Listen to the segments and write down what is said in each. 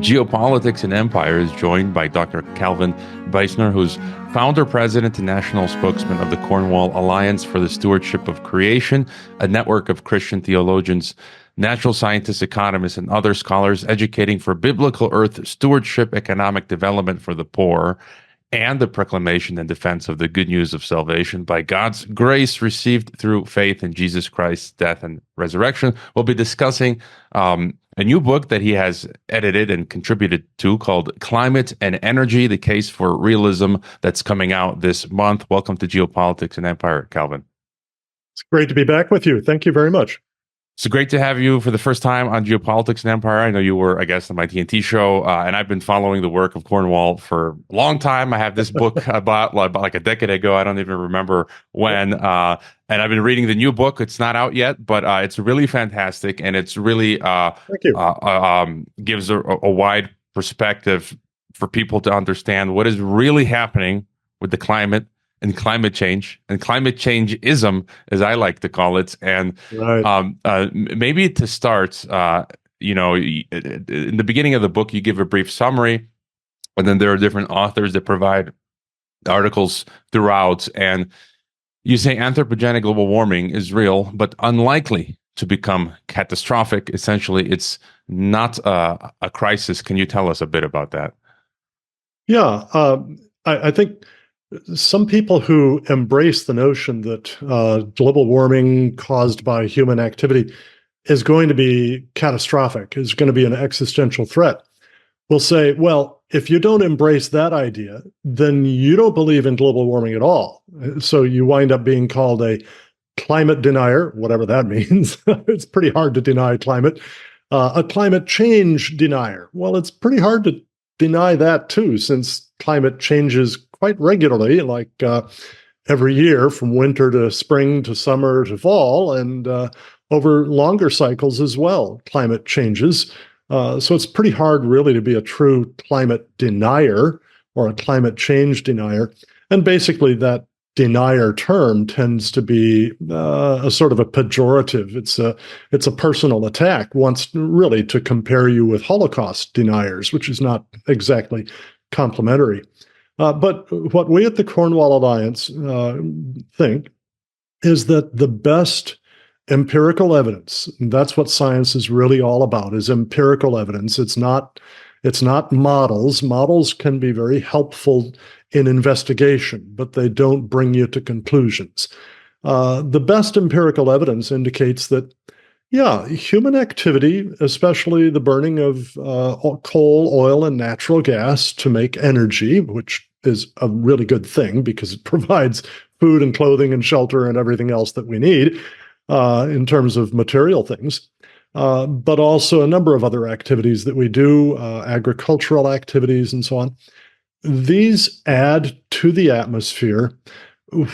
Geopolitics and Empire is joined by Dr. Calvin Beisner, who's founder, president, and national spokesman of the Cornwall Alliance for the Stewardship of Creation, a network of Christian theologians, natural scientists, economists, and other scholars advocating for biblical earth stewardship, economic development for the poor, and the proclamation and defense of the good news of salvation by God's grace received through faith in Jesus Christ's death and resurrection. We'll be discussing a new book that he has edited and contributed to called Climate and Energy, the Case for Realism, that's coming out this month. Welcome to Geopolitics and Empire, Calvin. It's great to be back with you. Thank you very much. It's great to have you for the first time on Geopolitics and Empire. I know you were a guest on my TNT show, and I've been following the work of Cornwall for a long time. I have this book about like a decade ago. I don't even remember when. And I've been reading the new book. It's not out yet, but it's really fantastic, and it's really gives a wide perspective for people to understand what is really happening with the climate and climate changeism, as I like to call it. And right. Maybe to start, in the beginning of the book, you give a brief summary, and then there are different authors that provide articles throughout. And you say anthropogenic global warming is real, but unlikely to become catastrophic. Essentially, it's not a crisis. Can you tell us a bit about that? Yeah, I think some people who embrace the notion that global warming caused by human activity is going to be catastrophic, is going to be an existential threat, will say, well, if you don't embrace that idea, then you don't believe in global warming at all. So you wind up being called a climate denier, whatever that means. It's pretty hard to deny climate. A climate change denier. Well, it's pretty hard to deny that too, since climate changes quite regularly, like every year from winter to spring to summer to fall, and over longer cycles as well, climate changes. So it's pretty hard really to be a true climate denier or a climate change denier. And basically that denier term tends to be a sort of a pejorative. It's a personal attack, wants really to compare you with Holocaust deniers, which is not exactly complimentary. But what we at the Cornwall Alliance think is that the best empirical evidence, and that's what science is really all about, is empirical evidence. It's not models. Models can be very helpful in investigation, but they don't bring you to conclusions. The best empirical evidence indicates that, yeah, human activity, especially the burning of coal, oil, and natural gas to make energy, which is a really good thing because it provides food and clothing and shelter and everything else that we need in terms of material things, but also a number of other activities that we do, agricultural activities and so on. These add to the atmosphere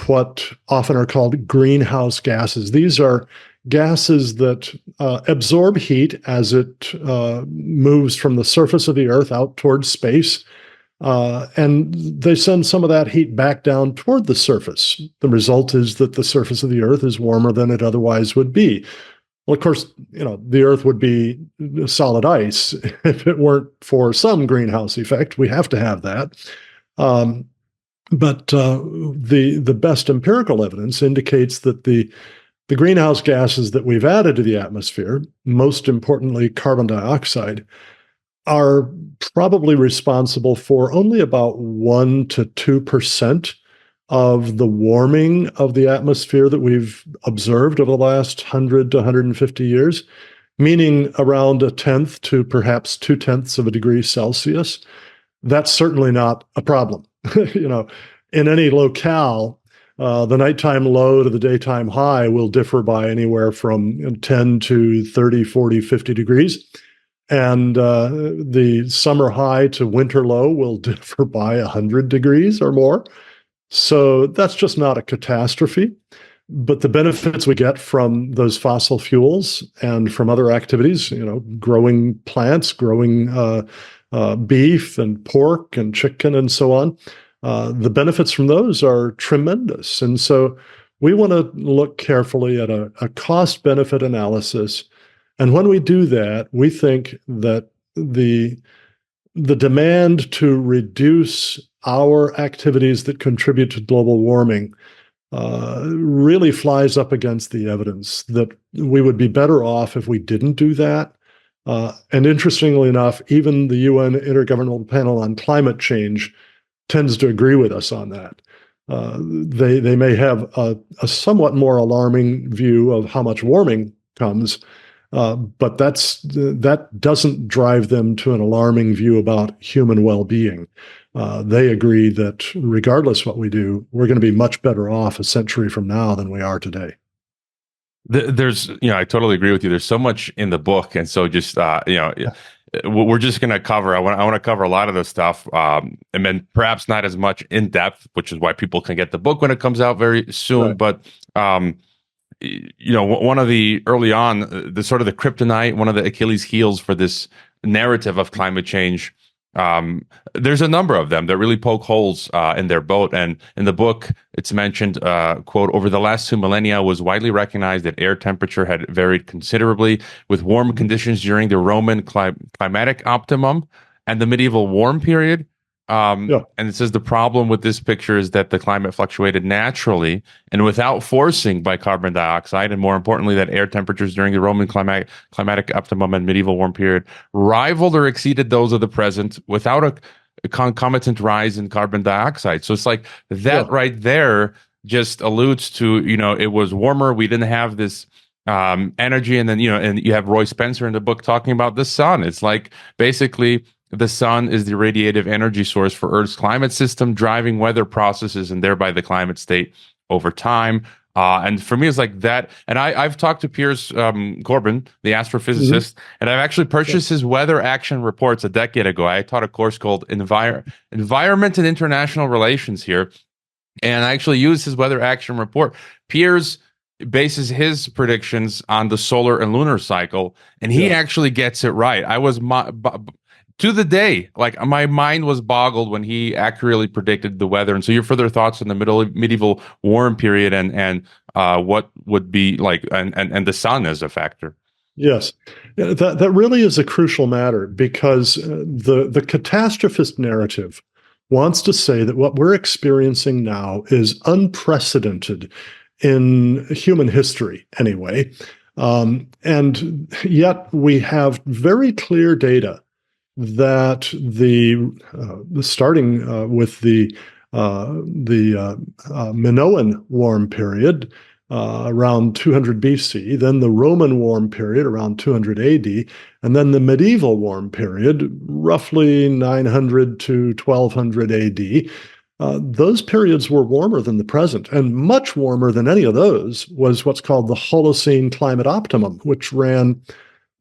what often are called greenhouse gases. These are gases that absorb heat as it moves from the surface of the Earth out towards space, and they send some of that heat back down toward the surface. The result is that the surface of the Earth is warmer than it otherwise would be. Well, of course, the Earth would be solid ice if it weren't for some greenhouse effect. We have to have that. But the best empirical evidence indicates that the greenhouse gases that we've added to the atmosphere, most importantly carbon dioxide, are probably responsible for only about 1 to 2% of the warming of the atmosphere that we've observed over the last 100 to 150 years, meaning around 1/10 to perhaps 2/10 of a degree Celsius. That's certainly not a problem. In any locale, the nighttime low to the daytime high will differ by anywhere from 10 to 30, 40, 50 degrees. And the summer high to winter low will differ by 100 degrees or more. So that's just not a catastrophe. But the benefits we get from those fossil fuels and from other activities, growing plants, growing beef and pork and chicken and so on, the benefits from those are tremendous. And so we want to look carefully at a cost-benefit analysis. And when we do that, we think that the the demand to reduce our activities that contribute to global warming really flies up against the evidence that we would be better off if we didn't do that. And interestingly enough, even the UN Intergovernmental Panel on Climate Change tends to agree with us on that. They may have a somewhat more alarming view of how much warming comes, but that doesn't drive them to an alarming view about human well-being. They agree that regardless what we do, we're going to be much better off a century from now than we are today. There's, I totally agree with you. There's so much in the book, and so just, we're just going to cover. I want to cover a lot of this stuff, and then perhaps not as much in depth, which is why people can get the book when it comes out very soon. Right. But one of the early on, the sort of the kryptonite, one of the Achilles heels for this narrative of climate change. There's a number of them that really poke holes in their boat. And in the book, it's mentioned, quote, over the last 2 millennia, it was widely recognized that air temperature had varied considerably, with warm conditions during the Roman climatic optimum and the medieval warm period. And it says the problem with this picture is that the climate fluctuated naturally and without forcing by carbon dioxide, and more importantly, that air temperatures during the Roman climatic optimum and medieval warm period rivaled or exceeded those of the present without a concomitant rise in carbon dioxide. So it's like that right there just alludes to, it was warmer. We didn't have this energy. And then, and you have Roy Spencer in the book talking about the sun. It's like basically the sun is the radiative energy source for Earth's climate system, driving weather processes and thereby the climate state over time. And for me, it's like that. And I've talked to Piers Corbin, the astrophysicist, and I've actually purchased his weather action reports a decade ago. I taught a course called Environment and International Relations here, and I actually used his weather action report. Piers bases his predictions on the solar and lunar cycle, and he actually gets it right. I was to the day, like my mind was boggled when he accurately predicted the weather. And so your further thoughts on the medieval warm period and what would be like, and the sun as a factor. Yes, that really is a crucial matter, because the catastrophist narrative wants to say that what we're experiencing now is unprecedented in human history anyway. And yet we have very clear data that starting with the Minoan warm period around 200 BC, then the Roman warm period around 200 AD, and then the medieval warm period, roughly 900 to 1200 AD. Those periods were warmer than the present, and much warmer than any of those was what's called the Holocene climate optimum, which ran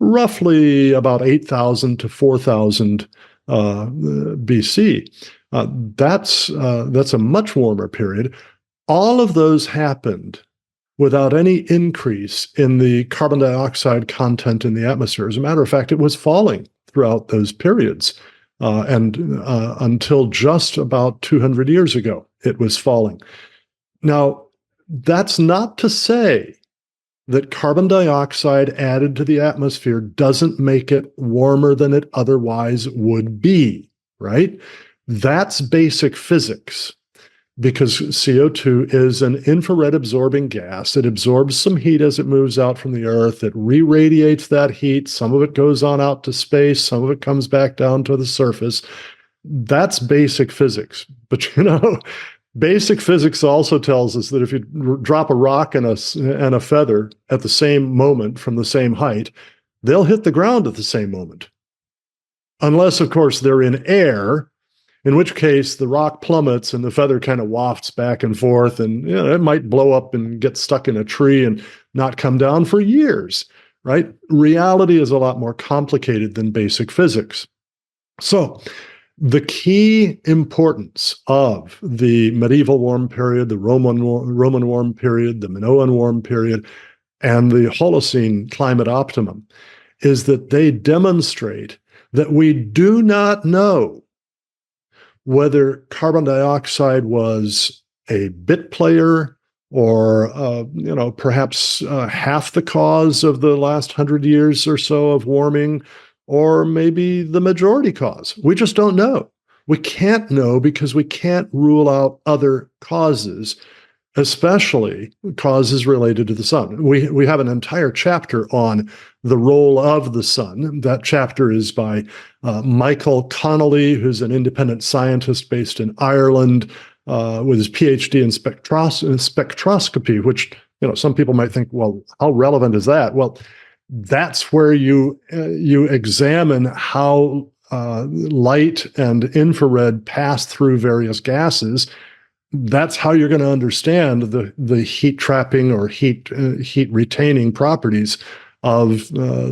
roughly about 8,000 to 4,000 BC. That's a much warmer period. All of those happened without any increase in the carbon dioxide content in the atmosphere. As a matter of fact, it was falling throughout those periods. And until just about 200 years ago, it was falling. Now, that's not to say that carbon dioxide added to the atmosphere doesn't make it warmer than it otherwise would be, right? That's basic physics, because CO2 is an infrared absorbing gas. It absorbs some heat as it moves out from the Earth. It re-radiates that heat. Some of it goes on out to space. Some of it comes back down to the surface. That's basic physics. But basic physics also tells us that if you drop a rock and a feather at the same moment from the same height, they'll hit the ground at the same moment. Unless, of course, they're in air, in which case the rock plummets and the feather kind of wafts back and forth, and it might blow up and get stuck in a tree and not come down for years, right? Reality is a lot more complicated than basic physics. So the key importance of the medieval warm period, the Roman warm period, the Minoan warm period, and the Holocene climate optimum is that they demonstrate that we do not know whether carbon dioxide was a bit player or perhaps half the cause of the last 100 years or so of warming, or maybe the majority cause. We just don't know. We can't know because we can't rule out other causes, especially causes related to the sun. We have an entire chapter on the role of the sun. That chapter is by Michael Connolly, who's an independent scientist based in Ireland with his PhD in spectroscopy, which some people might think, well, how relevant is that? Well, that's where you examine how light and infrared pass through various gases. That's how you're going to understand the heat trapping or heat retaining properties of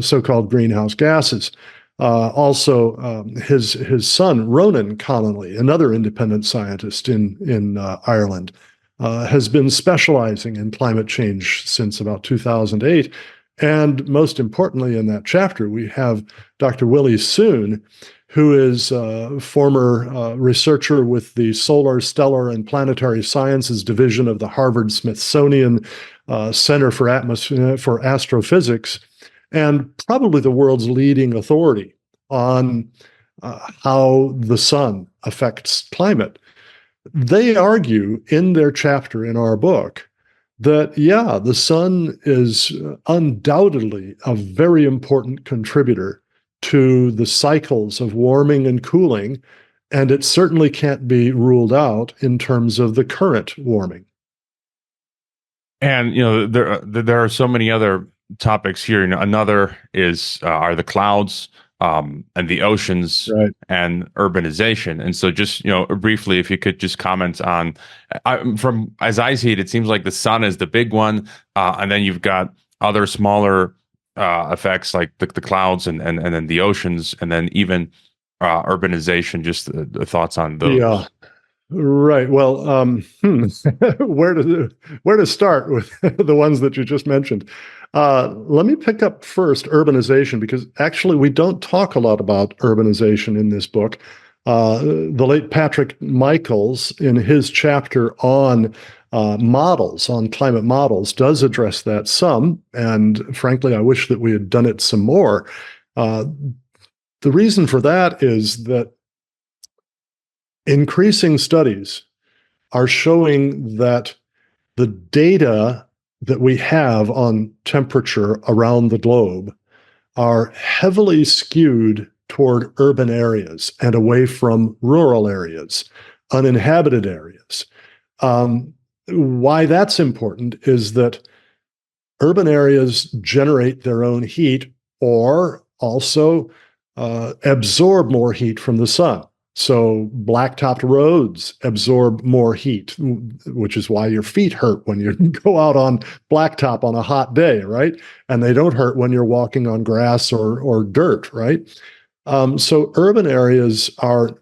so-called greenhouse gases. Also, his son Ronan Connolly, another independent scientist in Ireland, has been specializing in climate change since about 2008. And most importantly, in that chapter, we have Dr. Willie Soon, who is a former researcher with the Solar, Stellar, and Planetary Sciences Division of the Harvard-Smithsonian Center for Astrophysics, and probably the world's leading authority on how the sun affects climate. They argue in their chapter in our book that, yeah, the sun is undoubtedly a very important contributor to the cycles of warming and cooling, and it certainly can't be ruled out in terms of the current warming. And there are so many other topics here. Another is are the clouds and the oceans, right, and urbanization. And so, just briefly, if you could just comment on, from as I see it, it seems like the sun is the big one, and then you've got other smaller effects like the clouds and then the oceans, and then even urbanization. Just the thoughts on those. Yeah. Right. Well, where to start with the ones that you just mentioned? Let me pick up first urbanization, because actually we don't talk a lot about urbanization in this book. The late Patrick Michaels, in his chapter on models, on climate models, does address that some, and frankly, I wish that we had done it some more. The reason for that is that increasing studies are showing that the data that we have on temperature around the globe are heavily skewed toward urban areas and away from rural areas, uninhabited areas. Why that's important is that urban areas generate their own heat, or also absorb more heat from the sun. So blacktopped roads absorb more heat, which is why your feet hurt when you go out on blacktop on a hot day, right? And they don't hurt when you're walking on grass or dirt, right? So urban areas are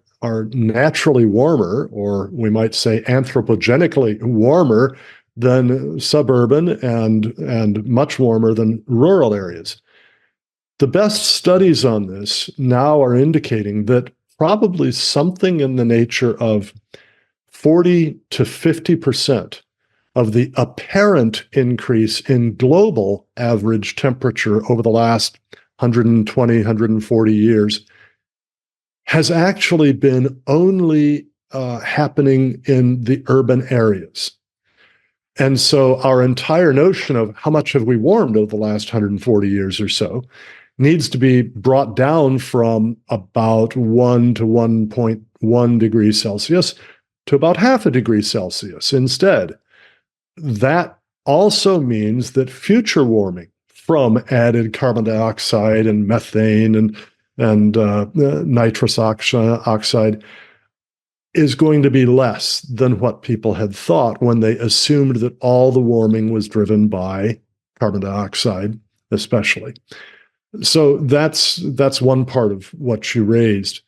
naturally warmer, or we might say anthropogenically warmer than suburban, and much warmer than rural areas. The best studies on this now are indicating that probably something in the nature of 40 to 50% of the apparent increase in global average temperature over the last 120, 140 years has actually been only happening in the urban areas. And so our entire notion of how much have we warmed over the last 140 years or so needs to be brought down from about 1 to 1.1 degrees Celsius to about half a degree Celsius instead. That also means that future warming from added carbon dioxide and methane and nitrous oxide is going to be less than what people had thought when they assumed that all the warming was driven by carbon dioxide, especially. So that's one part of what you raised.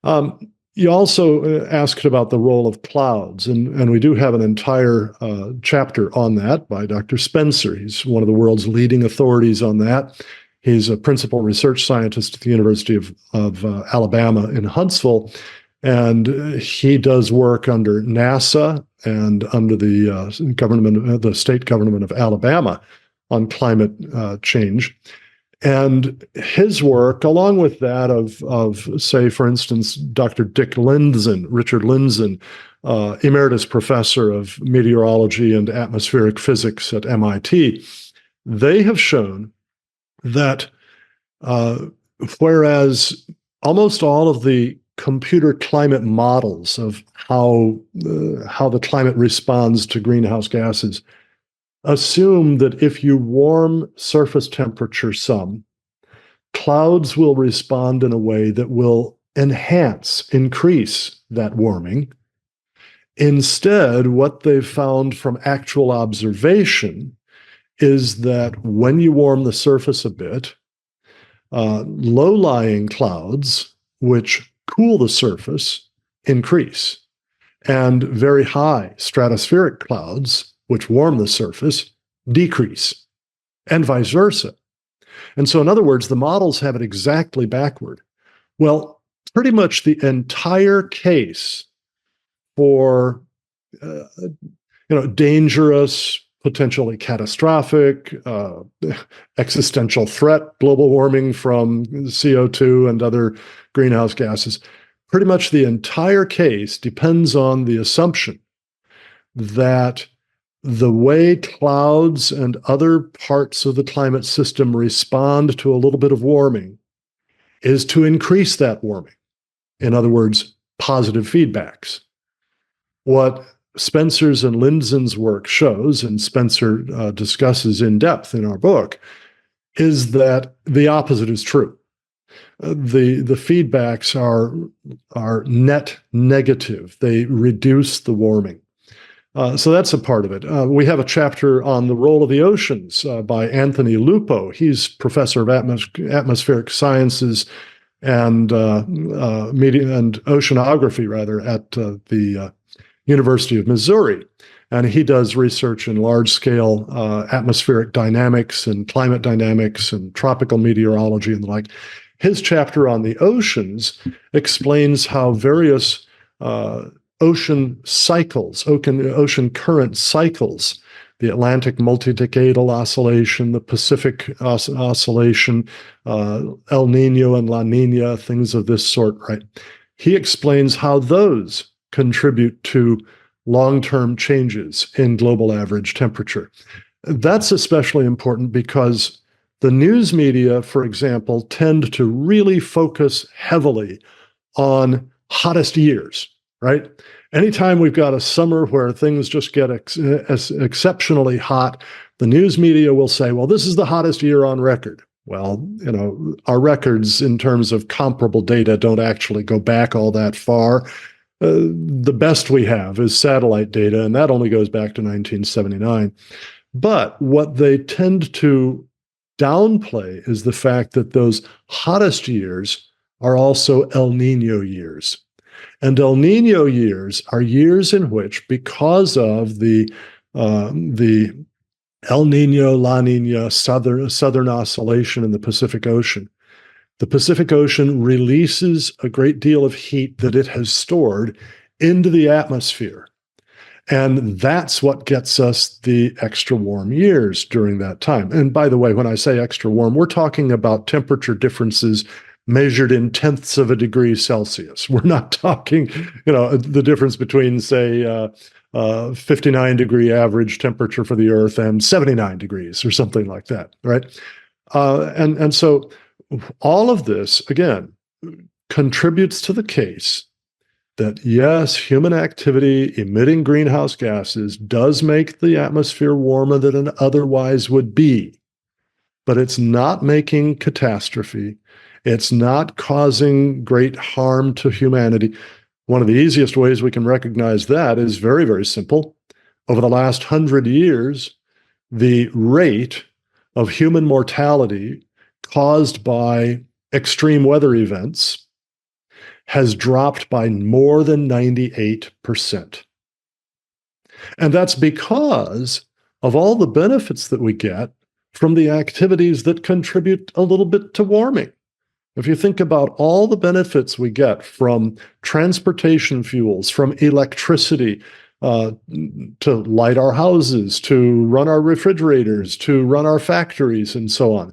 You also asked about the role of clouds, and we do have an entire chapter on that by Dr. Spencer. He's one of the world's leading authorities on that. He's a principal research scientist at the University of Alabama in Huntsville, and he does work under NASA and under the state government of Alabama on climate change. And his work, along with that of say, for instance, Dr. Richard Lindzen, emeritus professor of meteorology and atmospheric physics at MIT, they have shown that whereas almost all of the computer climate models of how the climate responds to greenhouse gases assume that if you warm surface temperature some, clouds will respond in a way that will increase that warming. Instead, what they've found from actual observation is that when you warm the surface a bit, low-lying clouds, which cool the surface, increase, and very high stratospheric clouds, which warm the surface, decrease, and vice versa. And so, in other words, the models have it exactly backward. Well, pretty much the entire case for dangerous, potentially catastrophic, existential threat, global warming from CO2 and other greenhouse gases, pretty much the entire case depends on the assumption that the way clouds and other parts of the climate system respond to a little bit of warming is to increase that warming. In other words, positive feedbacks. What Spencer's and Lindzen's work shows, and Spencer discusses in depth in our book, is that the opposite is true. The feedbacks are net negative. They reduce the warming. So that's a part of it. We have a chapter on the role of the oceans by Anthony Lupo. He's professor of atmospheric sciences and oceanography, rather, at the University of Missouri. And he does research in large-scale atmospheric dynamics and climate dynamics and tropical meteorology and the like. His chapter on the oceans explains how various ocean cycles, ocean current cycles, the Atlantic multidecadal oscillation, the Pacific oscillation, El Nino and La Nina, things of this sort, right? He explains how those contribute to long-term changes in global average temperature. That's especially important because the news media, for example, tend to really focus heavily on hottest years, right? Anytime we've got a summer where things just get exceptionally hot, the news media will say, well, this is the hottest year on record. Well, our records in terms of comparable data don't actually go back all that far. The best we have is satellite data, and that only goes back to 1979. But what they tend to downplay is the fact that those hottest years are also El Nino years. And El Nino years are years in which, because of the El Nino, La Nina, southern oscillation in the Pacific Ocean releases a great deal of heat that it has stored into the atmosphere. And that's what gets us the extra warm years during that time. And by the way, when I say extra warm, we're talking about temperature differences measured in tenths of a degree Celsius. We're not talking, the difference between, say, 59-degree average temperature for the Earth and 79 degrees or something like that, right? And so all of this, again, contributes to the case that, yes, human activity emitting greenhouse gases does make the atmosphere warmer than it otherwise would be, but it's not making catastrophe. It's not causing great harm to humanity. One of the easiest ways we can recognize that is very, very simple. Over the last 100 years, the rate of human mortality caused by extreme weather events has dropped by more than 98%. And that's because of all the benefits that we get from the activities that contribute a little bit to warming. If you think about all the benefits we get from transportation fuels, from electricity, to light our houses, to run our refrigerators, to run our factories, and so on.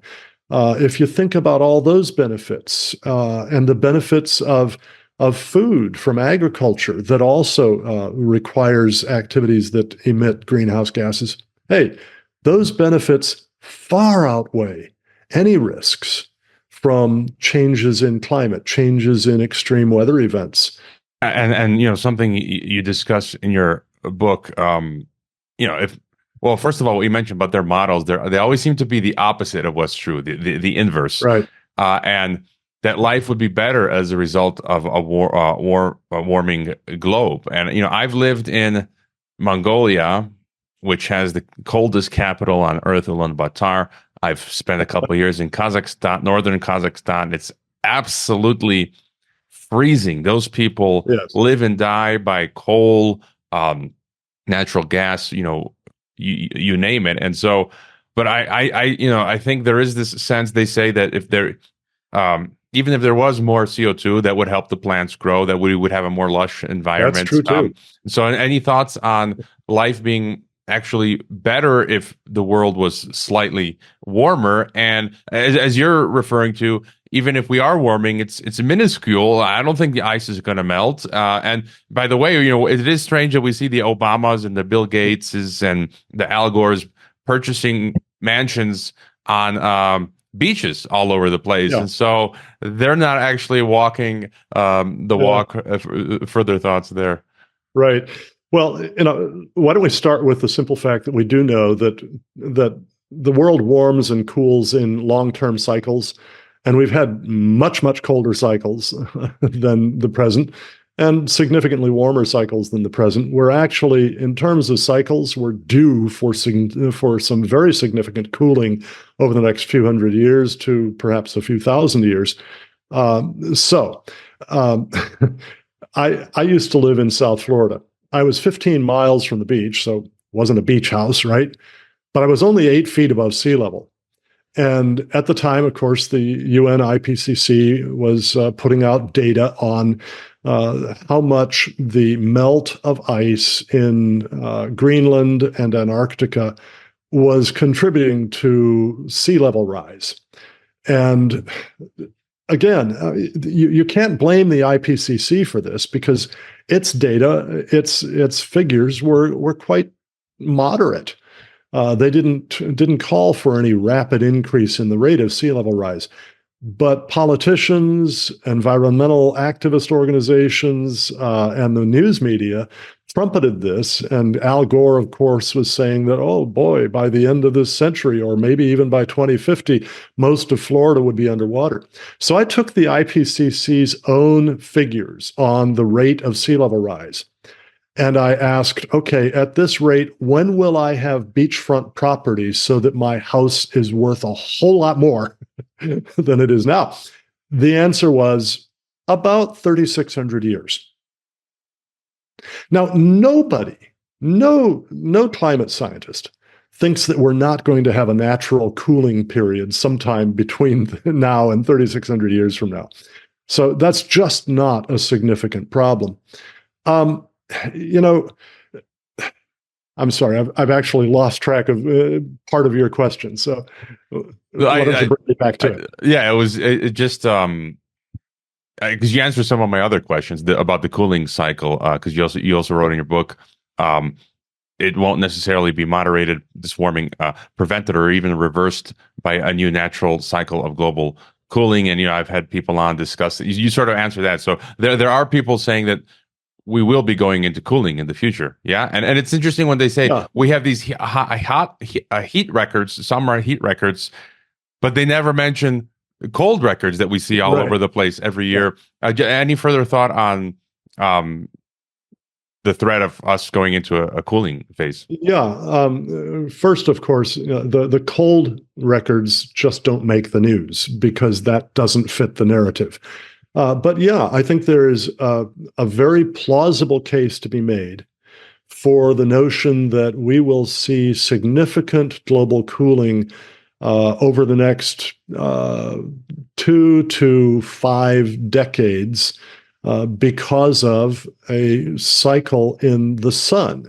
If you think about all those benefits and the benefits of food from agriculture that also requires activities that emit greenhouse gases, hey, those benefits far outweigh any risks from changes in climate, changes in extreme weather events. And something you discuss in your book, if well, first of all, what you mentioned about their models, they always seem to be the opposite of what's true, the inverse, Right. And that life would be better as a result of a warming globe. And I've lived in Mongolia, which has the coldest capital on earth, Ulaanbaatar. I've spent a couple of years in Kazakhstan, northern Kazakhstan. It's absolutely freezing. Those people live and die by coal, natural gas, you name it. And so, but I think there is this sense, they say that if there, even if there was more CO2, that would help the plants grow, that we would have a more lush environment. That's true too. So any thoughts on life being actually better if the world was slightly warmer? And as you're referring to, even if we are warming, it's minuscule. I don't think the ice is going to melt. And by the way, it is strange that we see the Obamas and the Bill Gateses and the Al Gores purchasing mansions on beaches all over the place. Yeah. And so they're not actually walking the walk. Further thoughts there. Right. Well, why don't we start with the simple fact that we do know that the world warms and cools in long-term cycles, and we've had much, much colder cycles than the present, and significantly warmer cycles than the present. We're actually, in terms of cycles, we're due for some very significant cooling over the next few hundred years to perhaps a few thousand years. I used to live in South Florida. I was 15 miles from the beach, so it wasn't a beach house, right? But I was only 8 feet above sea level. And at the time, of course, the UN IPCC was putting out data on how much the melt of ice in Greenland and Antarctica was contributing to sea level rise. And again, you can't blame the IPCC for this, because its data, its figures were quite moderate. They didn't call for any rapid increase in the rate of sea level rise. But politicians, environmental activist organizations, and the news media trumpeted this. And Al Gore, of course, was saying that, oh boy, by the end of this century, or maybe even by 2050, most of Florida would be underwater. So I took the IPCC's own figures on the rate of sea level rise. And I asked, okay, at this rate, when will I have beachfront property so that my house is worth a whole lot more than it is now? The answer was about 3,600 years. Now, nobody, no climate scientist thinks that we're not going to have a natural cooling period sometime between now and 3,600 years from now. So that's just not a significant problem. I'm sorry, I've actually lost track of part of your question. So why don't you bring me back to it? Yeah, it just because you answered some of my other questions about the cooling cycle, because you also wrote in your book, it won't necessarily be moderated, this warming, prevented or even reversed by a new natural cycle of global cooling. And I've had people on discuss it. You sort of answer that. So there are people saying that we will be going into cooling in the future. Yeah. And it's interesting when they say we have these heat records, summer heat records, but they never mention cold records that we see all over the place every year. Any further thought on the threat of us going into a cooling phase? Yeah. First, of course, the cold records just don't make the news because that doesn't fit the narrative. But yeah, I think there is a very plausible case to be made for the notion that we will see significant global cooling over the next 2 to 5 decades because of a cycle in the sun.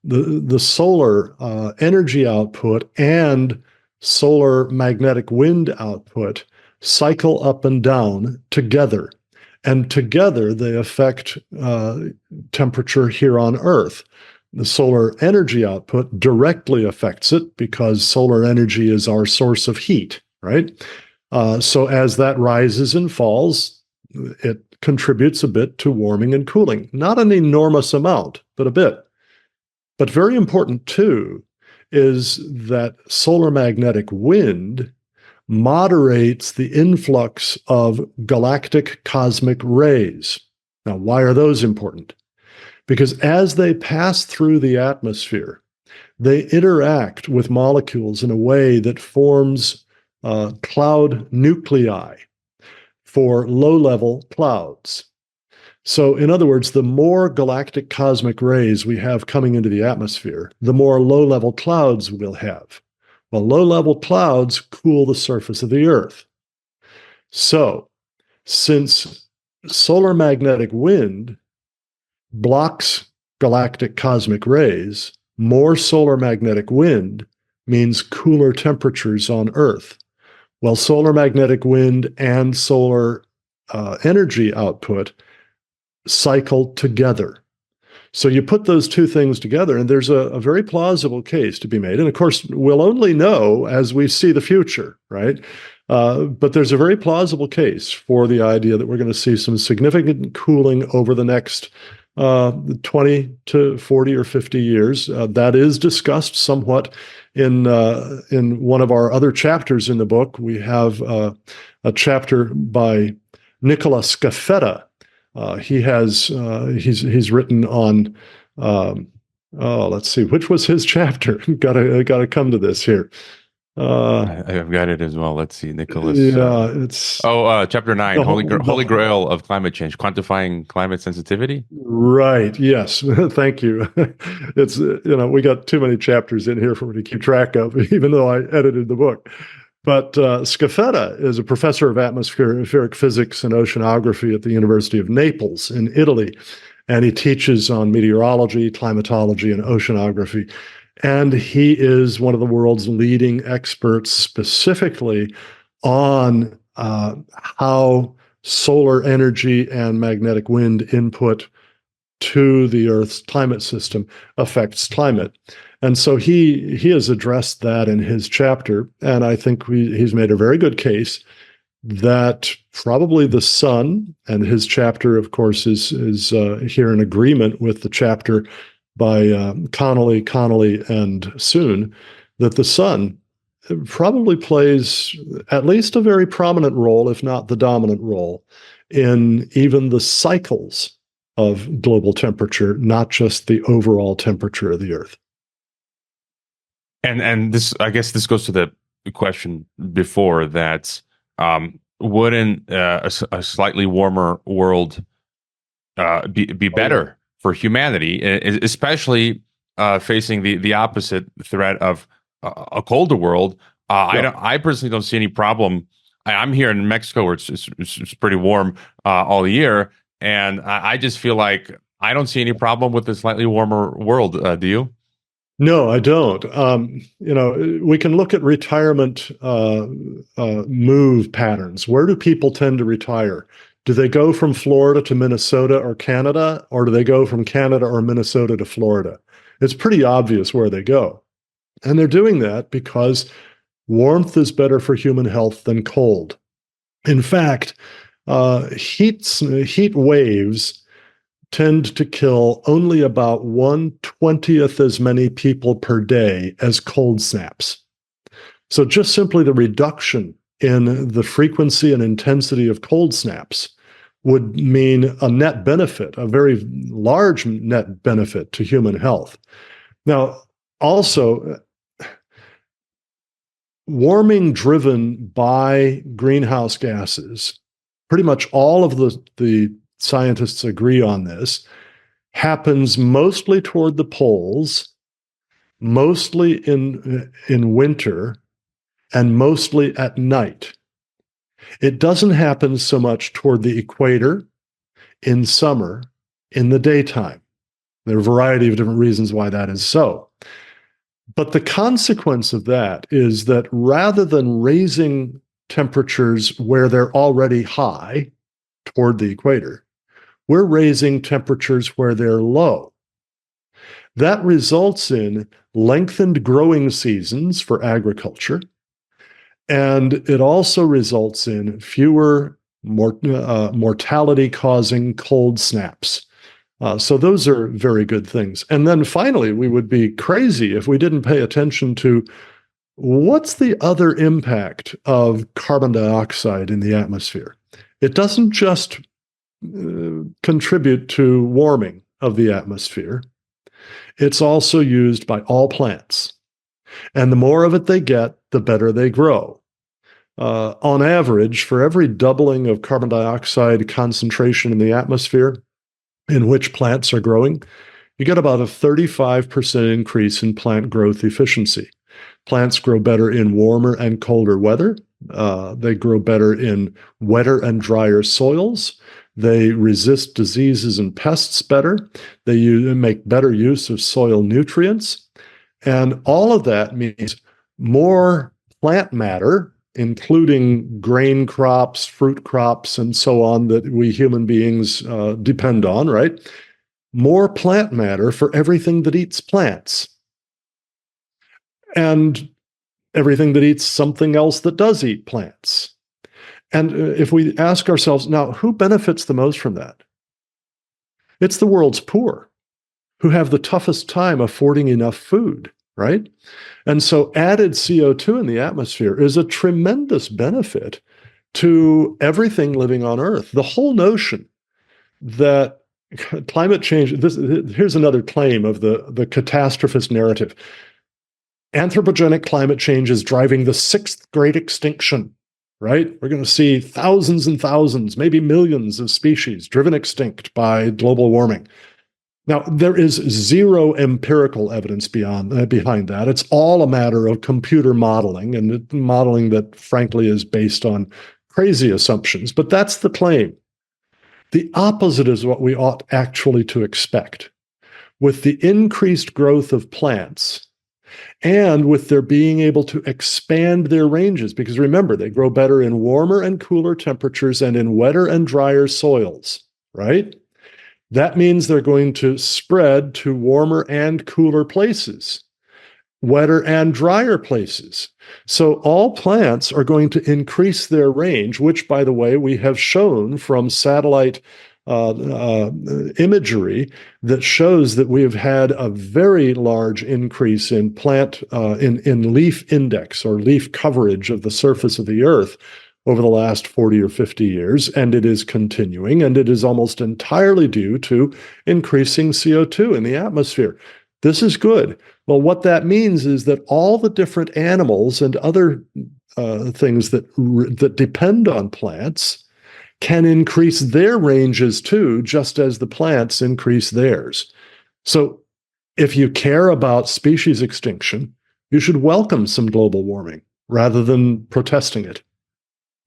The solar energy output and solar magnetic wind output cycle up and down together. And together they affect temperature here on Earth. The solar energy output directly affects it because solar energy is our source of heat, right? So as that rises and falls, it contributes a bit to warming and cooling. Not an enormous amount, but a bit. But very important too is that solar magnetic wind moderates the influx of galactic cosmic rays. Now, why are those important? Because as they pass through the atmosphere, they interact with molecules in a way that forms cloud nuclei for low-level clouds. So, in other words, the more galactic cosmic rays we have coming into the atmosphere, the more low-level clouds we'll have. Well, low-level clouds cool the surface of the Earth. So, since solar magnetic wind blocks galactic cosmic rays, more solar magnetic wind means cooler temperatures on Earth. Well, solar magnetic wind and solar energy output cycle together. So you put those two things together, and there's a very plausible case to be made. And of course, we'll only know as we see the future, right? But there's a very plausible case for the idea that we're going to see some significant cooling over the next 20 to 40 or 50 years. That is discussed somewhat in one of our other chapters in the book. We have a chapter by Nicholas Scaffetta. He's written on let's see, which was his chapter? Gotta come to this here. I've got it as well. Let's see, Nicholas. Yeah, it's chapter 9, Holy Grail of climate change, quantifying climate sensitivity. Right. Yes. Thank you. It's we got too many chapters in here for me to keep track of, even though I edited the book. But Scaffetta is a professor of atmospheric physics and oceanography at the University of Naples in Italy, and he teaches on meteorology, climatology, and oceanography. And he is one of the world's leading experts specifically on how solar energy and magnetic wind input to the Earth's climate system affects climate. And so he has addressed that in his chapter, and I think he's made a very good case that probably the sun, and his chapter, of course, is here in agreement with the chapter by Connolly, and Soon, that the sun probably plays at least a very prominent role, if not the dominant role, in even the cycles of global temperature, not just the overall temperature of the Earth. And this, I guess, this goes to the question before that. Wouldn't a slightly warmer world be better for humanity, especially facing the opposite threat of a colder world? I personally don't see any problem. I'm here in Mexico, where it's pretty warm all year, and I just feel like I don't see any problem with a slightly warmer world. Do you? No, I don't. We can look at retirement move patterns. Where do people tend to retire? Do they go from Florida to Minnesota or Canada, or do they go from Canada or Minnesota to Florida? It's pretty obvious where they go. And they're doing that because warmth is better for human health than cold. In fact, heat waves tend to kill only about 1/20th as many people per day as cold snaps. So just simply the reduction in the frequency and intensity of cold snaps would mean a net benefit, a very large net benefit to human health. Now, also, warming driven by greenhouse gases, pretty much all of the scientists agree on this, happens mostly toward the poles, mostly in winter, and mostly at night. It doesn't happen so much toward the equator, in summer, in the daytime. There are a variety of different reasons why that is so. But the consequence of that is that rather than raising temperatures where they're already high toward the equator, we're raising temperatures where they're low. That results in lengthened growing seasons for agriculture, and it also results in fewer mortality-causing cold snaps. So those are very good things. And then finally, we would be crazy if we didn't pay attention to what's the other impact of carbon dioxide in the atmosphere. It doesn't just contribute to warming of the atmosphere. It's also used by all plants. And the more of it they get, the better they grow. On average, for every doubling of carbon dioxide concentration in the atmosphere in which plants are growing, you get about a 35% increase in plant growth efficiency. Plants grow better in warmer and colder weather. They grow better in wetter and drier soils. They resist diseases and pests better. They make better use of soil nutrients. And all of that means more plant matter, including grain crops, fruit crops, and so on that we human beings depend on, right? More plant matter for everything that eats plants. And everything that eats something else that does eat plants. And if we ask ourselves, now, who benefits the most from that? It's the world's poor, who have the toughest time affording enough food, right? And so added CO2 in the atmosphere is a tremendous benefit to everything living on Earth. The whole notion that climate change, here's another claim of the catastrophist narrative. Anthropogenic climate change is driving the sixth great extinction, right? We're going to see thousands and thousands, maybe millions of species driven extinct by global warming. Now, there is zero empirical evidence behind that. It's all a matter of computer modeling, and modeling that, frankly, is based on crazy assumptions. But that's the claim. The opposite is what we ought actually to expect. With the increased growth of plants, and with their being able to expand their ranges, because remember, they grow better in warmer and cooler temperatures and in wetter and drier soils, right? That means they're going to spread to warmer and cooler places, wetter and drier places. So all plants are going to increase their range, which, by the way, we have shown from satellite imagery that shows that we have had a very large increase in plant in leaf index or leaf coverage of the surface of the Earth over the last 40 or 50 years, and it is continuing, and it is almost entirely due to increasing CO2 in the atmosphere. This is good. Well, what that means is that all the different animals and other things that depend on plants can increase their ranges too, just as the plants increase theirs. So if you care about species extinction, you should welcome some global warming rather than protesting it.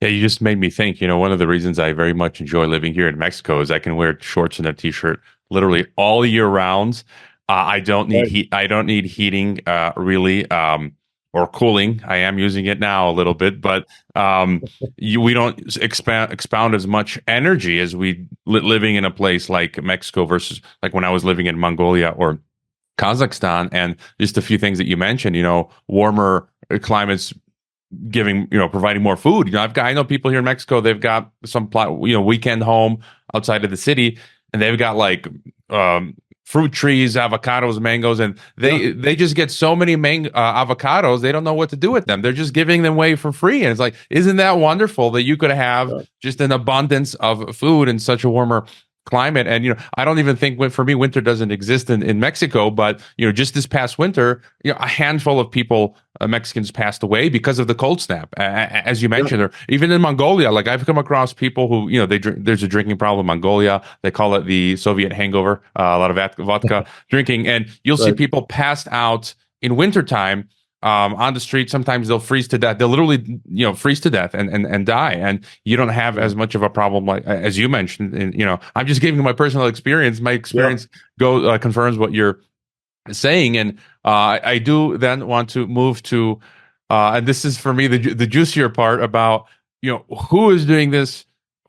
Yeah, you just made me think, one of the reasons I very much enjoy living here in Mexico is I can wear shorts and a t-shirt literally all year round. I don't need heat. I don't need heating, really. Or cooling. I am using it now a little bit, but we don't expound as much energy as we living in a place like Mexico versus like when I was living in Mongolia or Kazakhstan. And just a few things that you mentioned, warmer climates providing more food. I know people here in Mexico, they've got some weekend home outside of the city, and they've got like fruit trees, avocados, mangoes, and they just get so many avocados, they don't know what to do with them. They're just giving them away for free. And it's like, isn't that wonderful that you could have just an abundance of food in such a warmer climate? And I don't even think, for me, winter doesn't exist in Mexico, but just this past winter, a handful of people, Mexicans, passed away because of the cold snap, as you mentioned. Or even in Mongolia, like I've come across people who there's a drinking problem in Mongolia. They call it the Soviet hangover, a lot of vodka drinking, and you'll see people passed out in wintertime on the street. Sometimes they'll freeze to death. They'll literally, freeze to death and die. And you don't have as much of a problem like as you mentioned. And I'm just giving my personal experience. My experience confirms what you're saying. And I do then want to move to, and this is for me the juicier part about, who is doing this,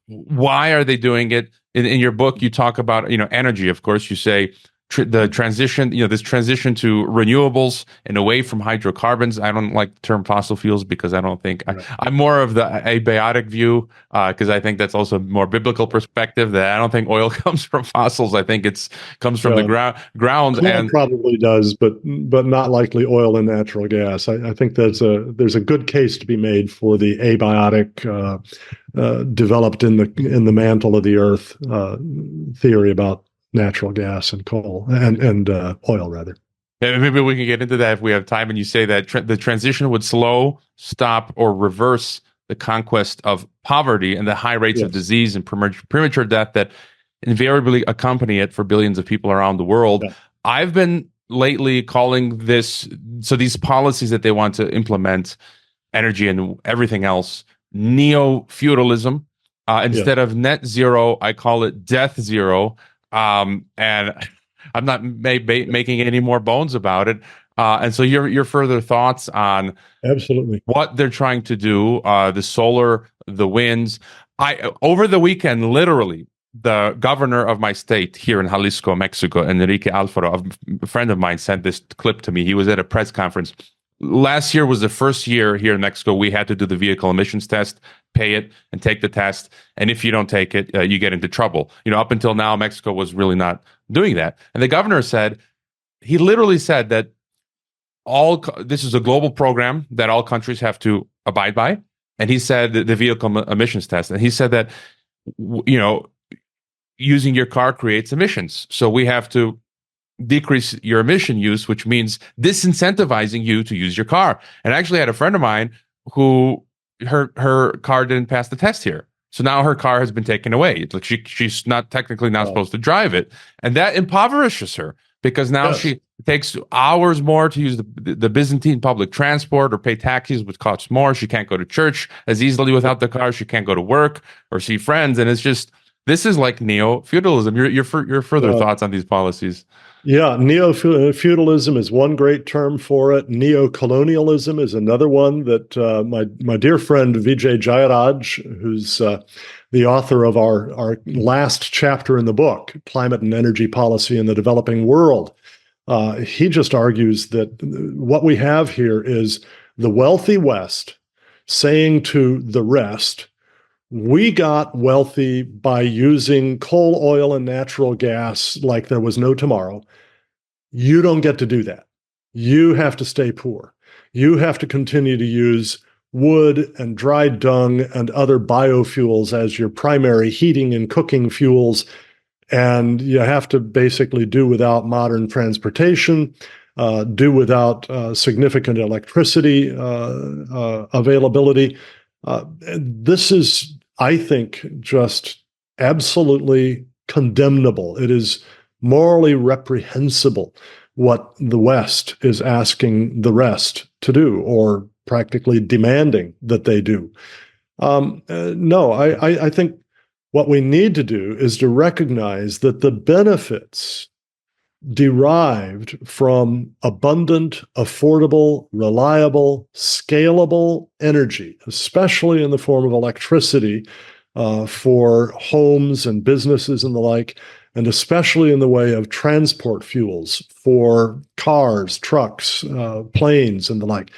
why are they doing it? In your book, you talk about, energy. Of course, you say the transition, this transition to renewables and away from hydrocarbons. I don't like the term fossil fuels because I don't think I'm more of the abiotic view, because I think that's also a more biblical perspective, that I don't think oil comes from fossils. I think comes from the ground. Coal And probably does, but not likely oil and natural gas. I think there's a good case to be made for the abiotic, developed in the mantle of the earth theory about natural gas and coal and oil, rather. Yeah, maybe we can get into that if we have time. And you say that the transition would slow, stop, or reverse the conquest of poverty and the high rates of disease and premature death that invariably accompany it for billions of people around the world. Yeah. I've been lately calling this, so these policies that they want to implement, energy and everything else, neo-feudalism. Instead of net zero, I call it death zero. And I'm not making any more bones about it. And so your further thoughts on absolutely what they're trying to do, the solar, the winds. Over the weekend, literally, the governor of my state here in Jalisco, Mexico, Enrique Alfaro, a friend of mine, sent this clip to me. He was at a press conference. Last year was the first year here in Mexico we had to do the vehicle emissions test, pay it, and take the test. And if you don't take it, you get into trouble. Up until now, Mexico was really not doing that. And the governor he literally said that this is a global program that all countries have to abide by. And he said the vehicle emissions test. And he said that, using your car creates emissions. So we have to decrease your emission use, which means disincentivizing you to use your car. And I actually had a friend of mine who her car didn't pass the test here. So now her car has been taken away. It's like she's not technically supposed to drive it. And that impoverishes her because now she takes hours more to use the Byzantine public transport or pay taxis, which costs more. She can't go to church as easily without the car. She can't go to work or see friends. And it's just, this is like neo-feudalism. Your further thoughts on these policies? Yeah, neo-feudalism is one great term for it. Neocolonialism is another one that my dear friend Vijay Jayaraj, who's the author of our last chapter in the book, Climate and Energy Policy in the Developing World, he just argues that what we have here is the wealthy West saying to the rest, we got wealthy by using coal, oil, and natural gas like there was no tomorrow. You don't get to do that. You have to stay poor. You have to continue to use wood and dried dung and other biofuels as your primary heating and cooking fuels. And you have to basically do without modern transportation, do without significant electricity availability. This is, I think, just absolutely condemnable. It is morally reprehensible what the West is asking the rest to do, or practically demanding that they do. No, I think what we need to do is to recognize that the benefits derived from abundant, affordable, reliable, scalable energy, especially in the form of electricity for homes and businesses and the like, and especially in the way of transport fuels for cars, trucks, planes, and the like.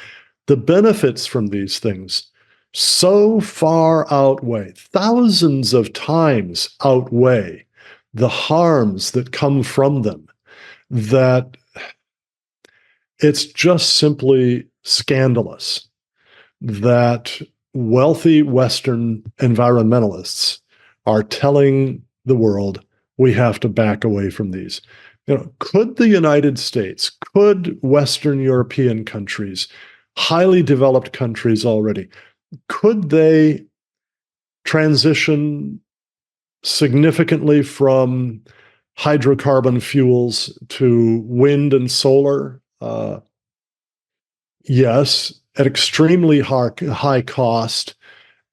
The benefits from these things so far outweigh, thousands of times outweigh, the harms that come from them, that it's just simply scandalous that wealthy Western environmentalists are telling the world we have to back away from these. Could the United States, could Western European countries, highly developed countries already, could they transition significantly from hydrocarbon fuels to wind and solar? Yes, at extremely high cost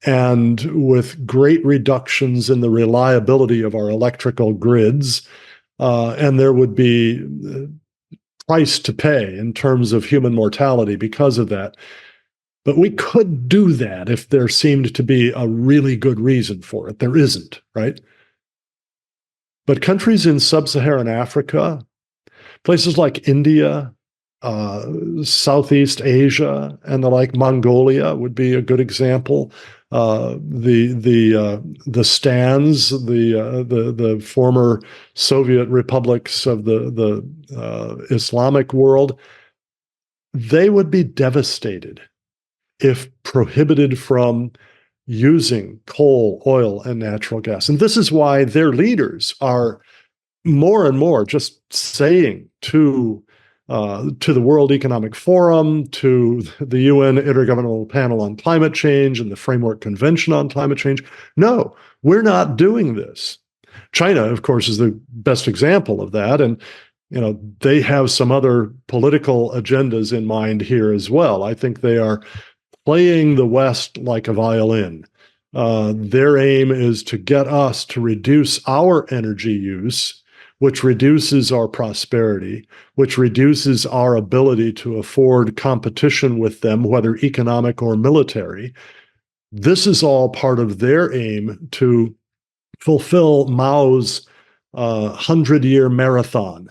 and with great reductions in the reliability of our electrical grids. And there would be price to pay in terms of human mortality because of that. But we could do that if there seemed to be a really good reason for it. There isn't, right? But countries in sub-Saharan Africa, places like India, Southeast Asia, and the like, Mongolia would be a good example. The stands, the former Soviet republics of the Islamic world, they would be devastated if prohibited from using coal, oil, and natural gas. And this is why their leaders are more and more just saying to the World Economic Forum, to the UN Intergovernmental Panel on Climate Change and the Framework Convention on Climate Change, no, we're not doing this. China, of course, is the best example of that. And they have some other political agendas in mind here as well. I think they are playing the West like a violin. Their aim is to get us to reduce our energy use, which reduces our prosperity, which reduces our ability to afford competition with them, whether economic or military. This is all part of their aim to fulfill Mao's 100-year marathon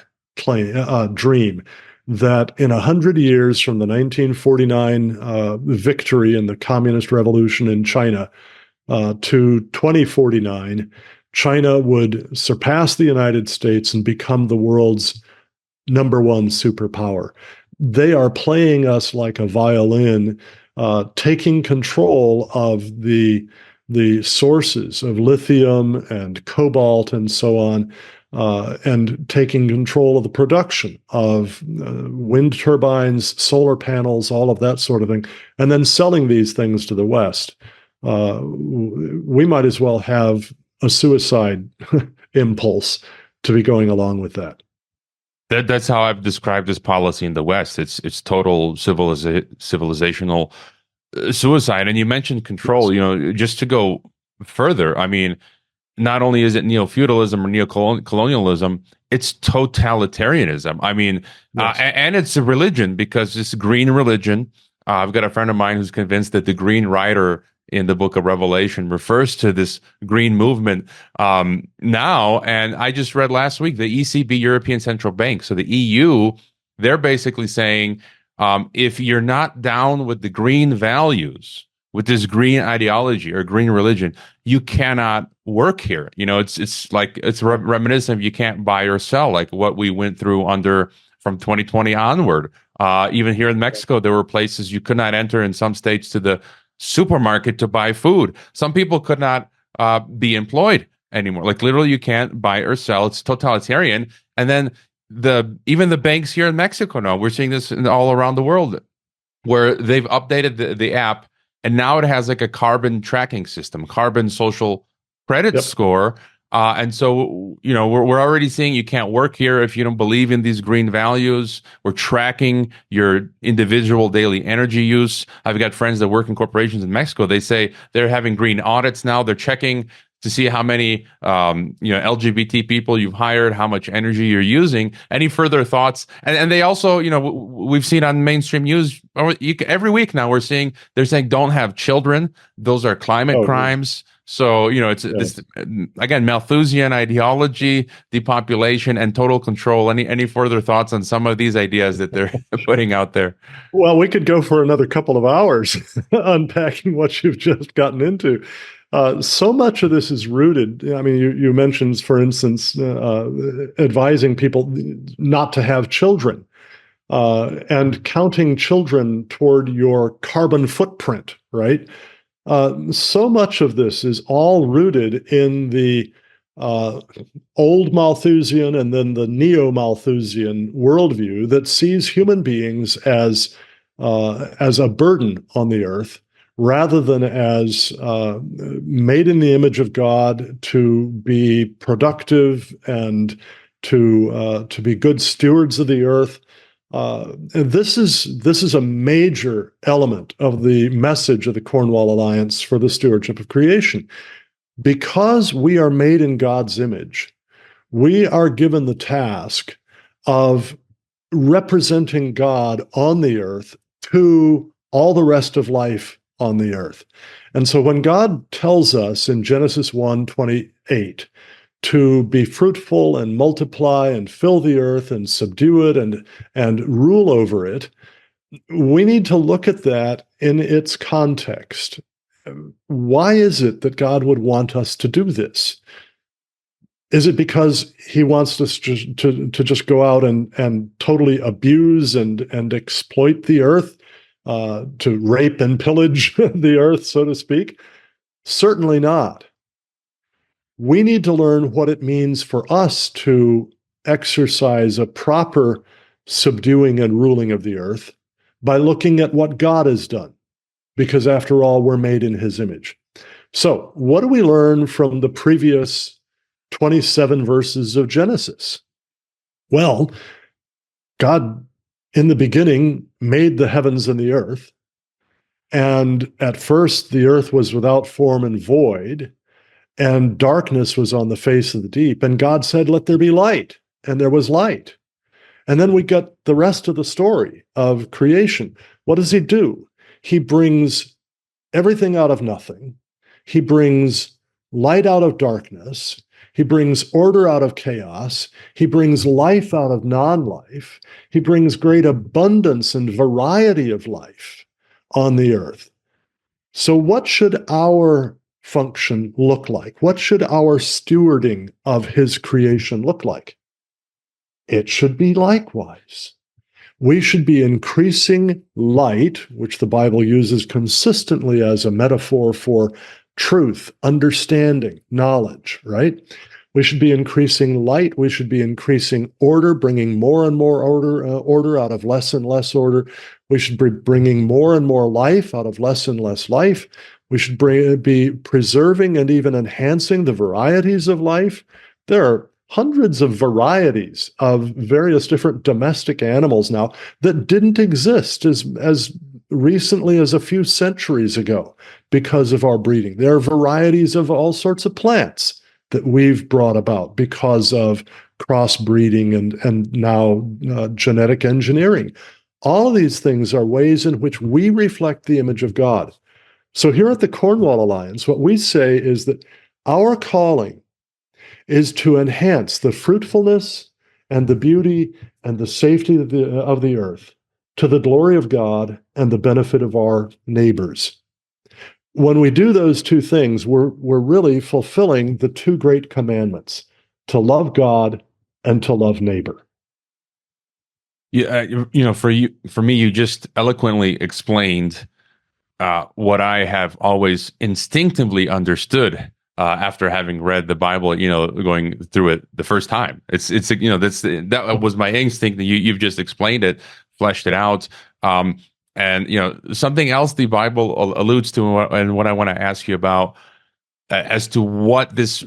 dream, that in 100 years from the 1949 victory in the Communist Revolution in China to 2049, China would surpass the United States and become the world's #1 superpower. They are playing us like a violin, taking control of the sources of lithium and cobalt and so on, and taking control of the production of wind turbines, solar panels, all of that sort of thing, and then selling these things to the West. We might as well have a suicide impulse to be going along with that. That's how I've described this policy in the West. It's total civilizational suicide. And you mentioned control. Just to go further, I mean, not only is it neofeudalism or neocolonialism, it's totalitarianism. I mean, yes. And it's a religion, because it's a green religion. I've got a friend of mine who's convinced that the Green Rider in the book of Revelation refers to this green movement now. And I just read last week, the ECB, European Central Bank, so the EU, they're basically saying, if you're not down with the green values, with this green ideology or green religion, you cannot work here. It's reminiscent of you can't buy or sell, like what we went through from 2020 onward. Even here in Mexico, there were places you could not enter in some states to the supermarket to buy food. Some people could not be employed anymore. Like literally, you can't buy or sell. It's totalitarian. And then even the banks here in Mexico now, we're seeing this all around the world, where they've updated the app, and now it has like a carbon tracking system, carbon social credit score. And so, we're already seeing you can't work here if you don't believe in these green values. We're tracking your individual daily energy use. I've got friends that work in corporations in Mexico. They say they're having green audits now. They're checking to see how many, LGBT people you've hired, how much energy you're using. Any further thoughts? And they also, we've seen on mainstream news every week now, they're saying don't have children. Those are climate crimes. So, it's this, again, Malthusian ideology, depopulation, and total control. Any further thoughts on some of these ideas that they're putting out there? Well, we could go for another couple of hours unpacking what you've just gotten into. So much of this is rooted. I mean, you mentioned, for instance, advising people not to have children, and counting children toward your carbon footprint, right? So much of this is all rooted in the old Malthusian and then the neo-Malthusian worldview that sees human beings as a burden on the earth, rather than as made in the image of God to be productive and to be good stewards of the earth. And this is a major element of the message of the Cornwall Alliance for the Stewardship of Creation. Because we are made in God's image, we are given the task of representing God on the earth to all the rest of life on the earth. And so when God tells us in Genesis 1:28 to be fruitful and multiply and fill the earth and subdue it and rule over it, we need to look at that in its context. Why is it that God would want us to do this? Is it because he wants us to just go out and totally abuse and exploit the earth, to rape and pillage the earth, so to speak? Certainly not. We need to learn what it means for us to exercise a proper subduing and ruling of the earth by looking at what God has done, because after all, we're made in his image. So, what do we learn from the previous 27 verses of Genesis? Well, God, in the beginning, made the heavens and the earth. And at first, the earth was without form and void, and darkness was on the face of the deep. And God said, "Let there be light." And there was light. And then we got the rest of the story of creation. What does he do? He brings everything out of nothing. He brings light out of darkness. He brings order out of chaos. He brings life out of non-life. He brings great abundance and variety of life on the earth. So what should our function look like? What should our stewarding of his creation look like? It should be likewise. We should be increasing light, which the Bible uses consistently as a metaphor for truth, understanding, knowledge, right? We should be increasing light. We should be increasing order, bringing more and more order out of less and less order. We should be bringing more and more life out of less and less life. We should be preserving and even enhancing the varieties of life. There are hundreds of varieties of various different domestic animals now that didn't exist as recently as a few centuries ago because of our breeding. There are varieties of all sorts of plants that we've brought about because of crossbreeding and now genetic engineering. All of these things are ways in which we reflect the image of God. So here at the Cornwall Alliance, what we say is that our calling is to enhance the fruitfulness and the beauty and the safety of the earth to the glory of God and the benefit of our neighbors. When we do those two things, we're really fulfilling the two great commandments: to love God and to love neighbor. Yeah, for me, you just eloquently explained what I have always instinctively understood after having read the Bible. Going through it the first time, that was my instinct. You've just explained it, fleshed it out. And something else the Bible alludes to, and what I want to ask you about, as to what this,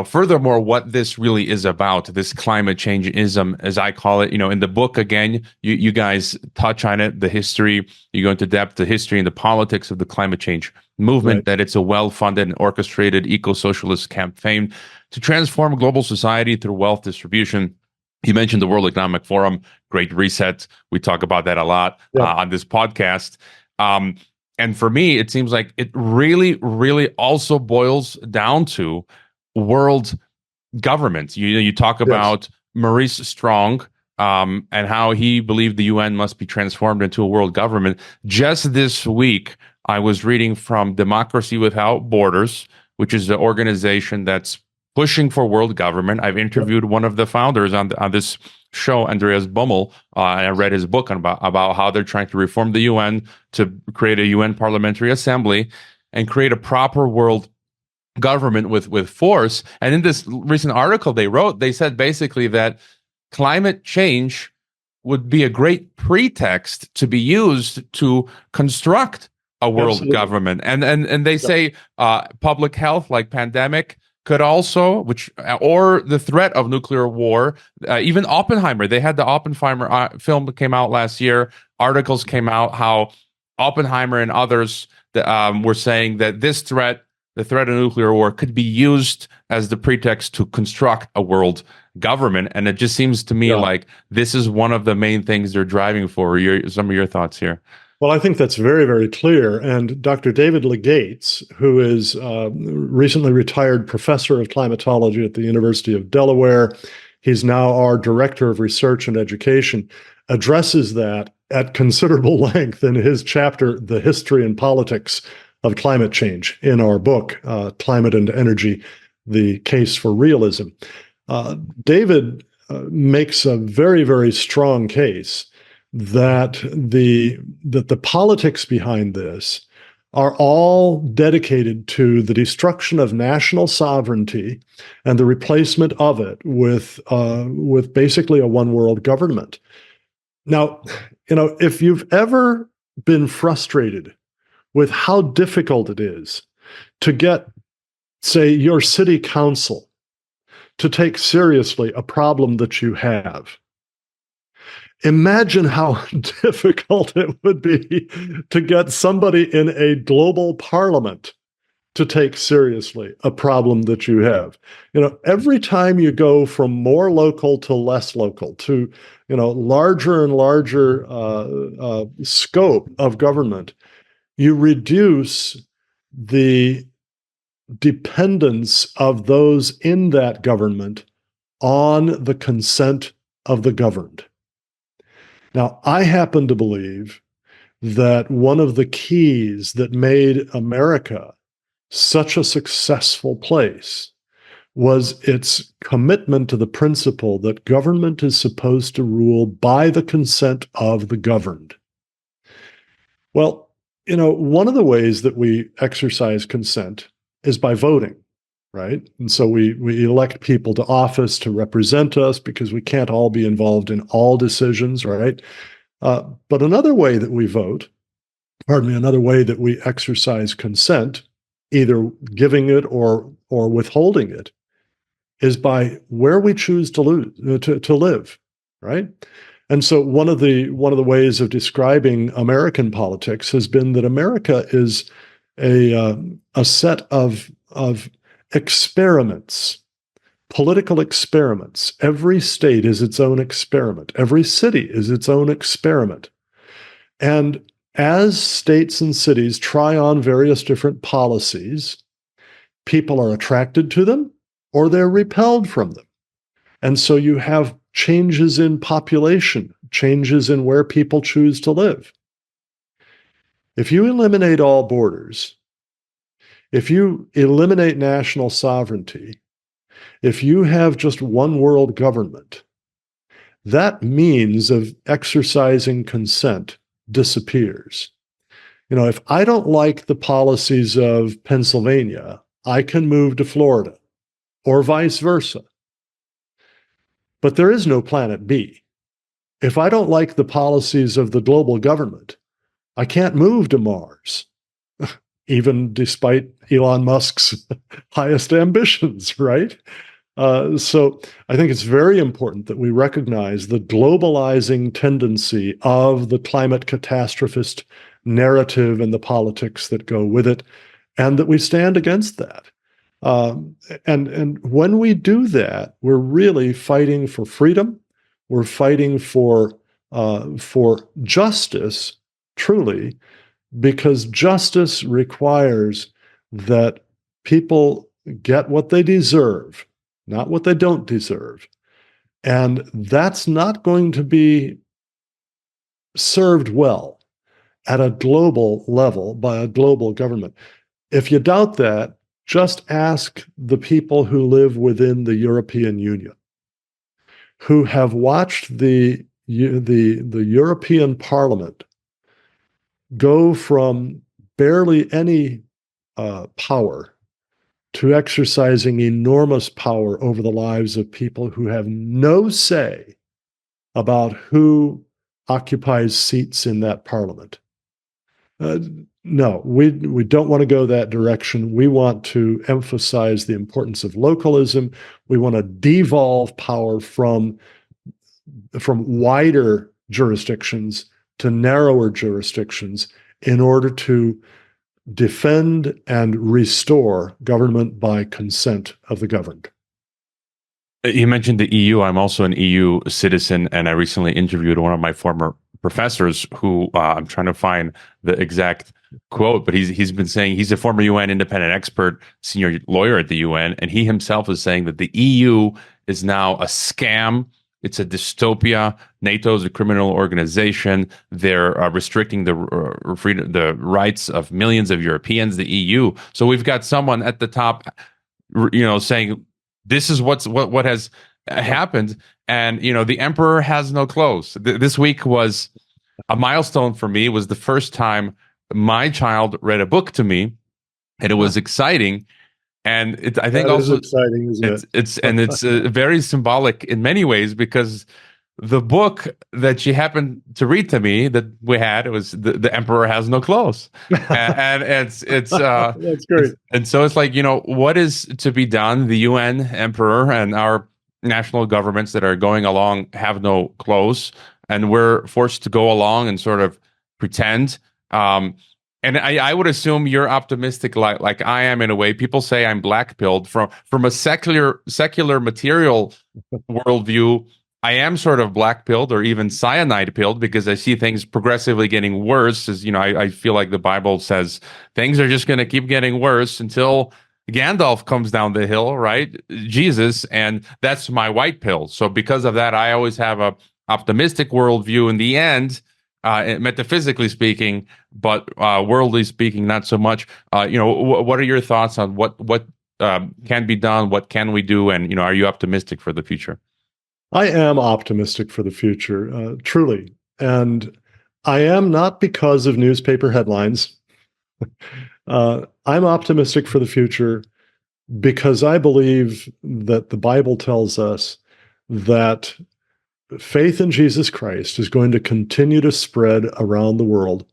furthermore, what this really is about, this climate changeism, as I call it. In the book, again, you guys touch on it, the history. You go into depth, the history and the politics of the climate change movement. Right. That it's a well-funded and orchestrated eco-socialist campaign to transform global society through wealth distribution. You mentioned the World Economic Forum, Great Reset. We talk about that a lot on this podcast. And for me, it seems like it really, really also boils down to world government. You talk about Maurice Strong and how he believed the UN must be transformed into a world government. Just this week, I was reading from Democracy Without Borders, which is the organization that's pushing for world government. I've interviewed one of the founders on this show, Andreas Bummel, and I read his book about how they're trying to reform the UN to create a UN Parliamentary Assembly and create a proper world government with force. And in this recent article they wrote, they said basically that climate change would be a great pretext to be used to construct a world government. And they say public health, like pandemic, could also, or the threat of nuclear war, even Oppenheimer. They had the Oppenheimer film that came out last year. Articles came out how Oppenheimer and others were saying that this threat the threat of nuclear war could be used as the pretext to construct a world government. And it just seems to me like this is one of the main things they're driving for. Some of your thoughts here. Well, I think that's very, very clear. And Dr. David Legates, who is a recently retired professor of climatology at the University of Delaware, he's now our director of research and education, addresses that at considerable length in his chapter, The History and Politics of Climate Change, in our book, Climate and Energy, The Case for Realism. David makes a very, very strong case that the politics behind this are all dedicated to the destruction of national sovereignty and the replacement of it with basically a one world government. Now, if you've ever been frustrated with how difficult it is to get, say, your city council to take seriously a problem that you have, imagine how difficult it would be to get somebody in a global parliament to take seriously a problem that you have. Every time you go from more local to less local to, larger and larger scope of government, you reduce the dependence of those in that government on the consent of the governed. Now, I happen to believe that one of the keys that made America such a successful place was its commitment to the principle that government is supposed to rule by the consent of the governed. Well, one of the ways that we exercise consent is by voting, right? And so we elect people to office to represent us because we can't all be involved in all decisions, right? But another way that we vote, another way that we exercise consent, either giving it or withholding it, is by where we choose to live, right? And so one of the ways of describing American politics has been that America is a set of experiments, political experiments. Every state is its own experiment. Every city is its own experiment. And as states and cities try on various different policies, people are attracted to them or they're repelled from them. And so you have changes in population, changes in where people choose to live. If you eliminate all borders, if you eliminate national sovereignty, if you have just one world government, that means of exercising consent disappears. If I don't like the policies of Pennsylvania, I can move to Florida or vice versa. But there is no planet B. If I don't like the policies of the global government, I can't move to Mars, even despite Elon Musk's highest ambitions, right? So I think it's very important that we recognize the globalizing tendency of the climate catastrophist narrative and the politics that go with it, and that we stand against that. And when we do that, we're really fighting for freedom. We're fighting for justice, truly, because justice requires that people get what they deserve, not what they don't deserve. And that's not going to be served well at a global level by a global government. If you doubt that, just ask the people who live within the European Union, who have watched the European Parliament go from barely any power to exercising enormous power over the lives of people who have no say about who occupies seats in that parliament. No, we don't want to go that direction. We want to emphasize the importance of localism. We want to devolve power from wider jurisdictions to narrower jurisdictions in order to defend and restore government by consent of the governed. You mentioned the EU. I'm also an EU citizen, and I recently interviewed one of my former professors who I'm trying to find the exact quote, but he's been saying he's a former UN independent expert, senior lawyer at the UN, and he himself is saying that the EU is now a scam. It's a dystopia. NATO is a criminal organization. They're restricting the rights of millions of Europeans. The EU. So we've got someone at the top, saying this is what has happened, and the emperor has no clothes. This week was a milestone for me. It was the first time my child read a book to me, and it was exciting. And I think that also is exciting, isn't it's very symbolic in many ways, because the book that she happened to read to me that we had, it was the Emperor Has No Clothes, and it's that's great. and so it's like, what is to be done? The UN emperor and our national governments that are going along have no clothes, and we're forced to go along and sort of pretend. And I would assume you're optimistic, like I am in a way. People say I'm black-pilled from a secular material worldview. I am sort of black-pilled or even cyanide-pilled, because I see things progressively getting worse. As I feel like the Bible says things are just going to keep getting worse until Gandalf comes down the hill, right? Jesus, and that's my white pill. So because of that, I always have a optimistic worldview in the end. Metaphysically speaking, but worldly speaking, not so much. What are your thoughts on what can be done? What can we do? And are you optimistic for the future? I am optimistic for the future, truly, and I am not because of newspaper headlines. I'm optimistic for the future because I believe that the Bible tells us that faith in Jesus Christ is going to continue to spread around the world,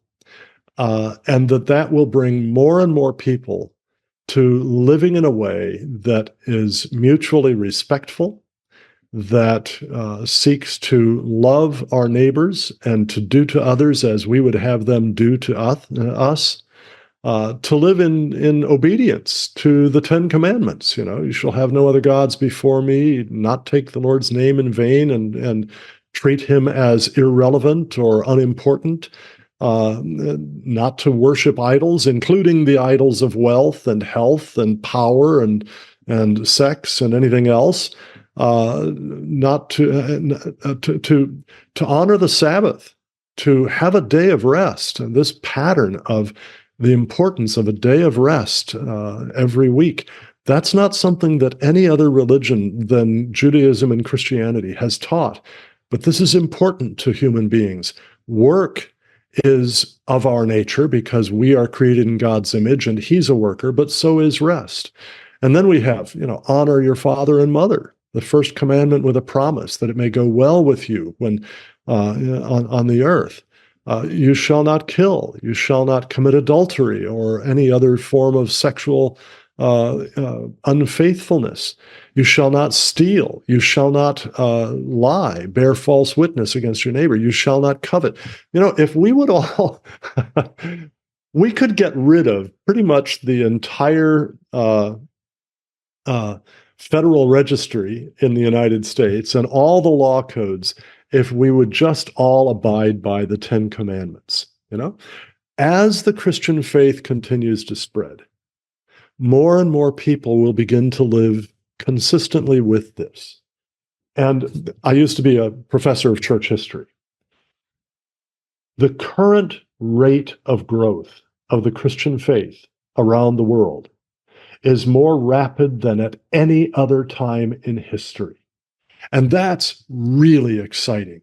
and that will bring more and more people to living in a way that is mutually respectful, that seeks to love our neighbors and to do to others as we would have them do to us, to live in obedience to the Ten Commandments. You shall have no other gods before me, not take the Lord's name in vain, and treat him as irrelevant or unimportant, not to worship idols, including the idols of wealth and health and power and sex and anything else. Not to honor the Sabbath, to have a day of rest, and this pattern of the importance of a day of rest every week. That's not something that any other religion than Judaism and Christianity has taught, but this is important to human beings. Work is of our nature because we are created in God's image, and he's a worker, but so is rest. And then we have, honor your father and mother, the first commandment with a promise that it may go well with you when on the earth. You shall not kill. You shall not commit adultery or any other form of sexual unfaithfulness. You shall not steal. You shall not lie, bear false witness against your neighbor. You shall not covet. If we would all, we could get rid of pretty much the entire federal registry in the United States and all the law codes if we would just all abide by the Ten Commandments. As the Christian faith continues to spread, more and more people will begin to live consistently with this. And I used to be a professor of church history. The current rate of growth of the Christian faith around the world is more rapid than at any other time in history. And that's really exciting.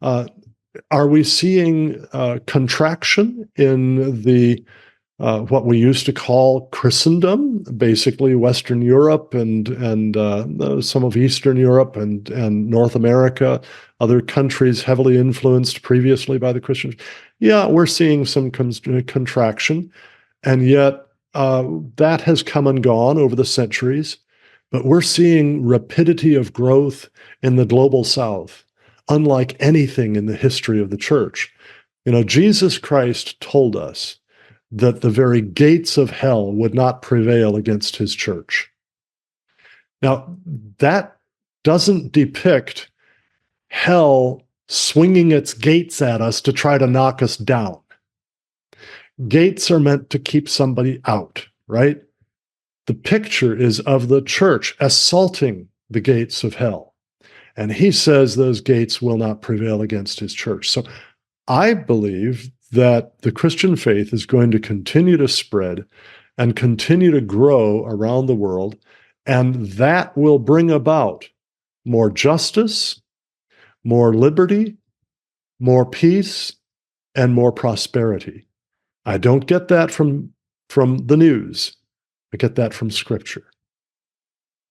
Are we seeing contraction in the what we used to call Christendom, basically Western Europe and some of Eastern Europe and North America, other countries heavily influenced previously by the Christians? Yeah, we're seeing some contraction, and yet that has come and gone over the centuries. But we're seeing rapidity of growth in the global South, unlike anything in the history of the church. Jesus Christ told us that the very gates of hell would not prevail against his church. Now, that doesn't depict hell swinging its gates at us to try to knock us down. Gates are meant to keep somebody out, right? The picture is of the church assaulting the gates of hell. And he says those gates will not prevail against his church. So I believe that the Christian faith is going to continue to spread and continue to grow around the world, and that will bring about more justice, more liberty, more peace, and more prosperity. I don't get that from the news. I get that from Scripture.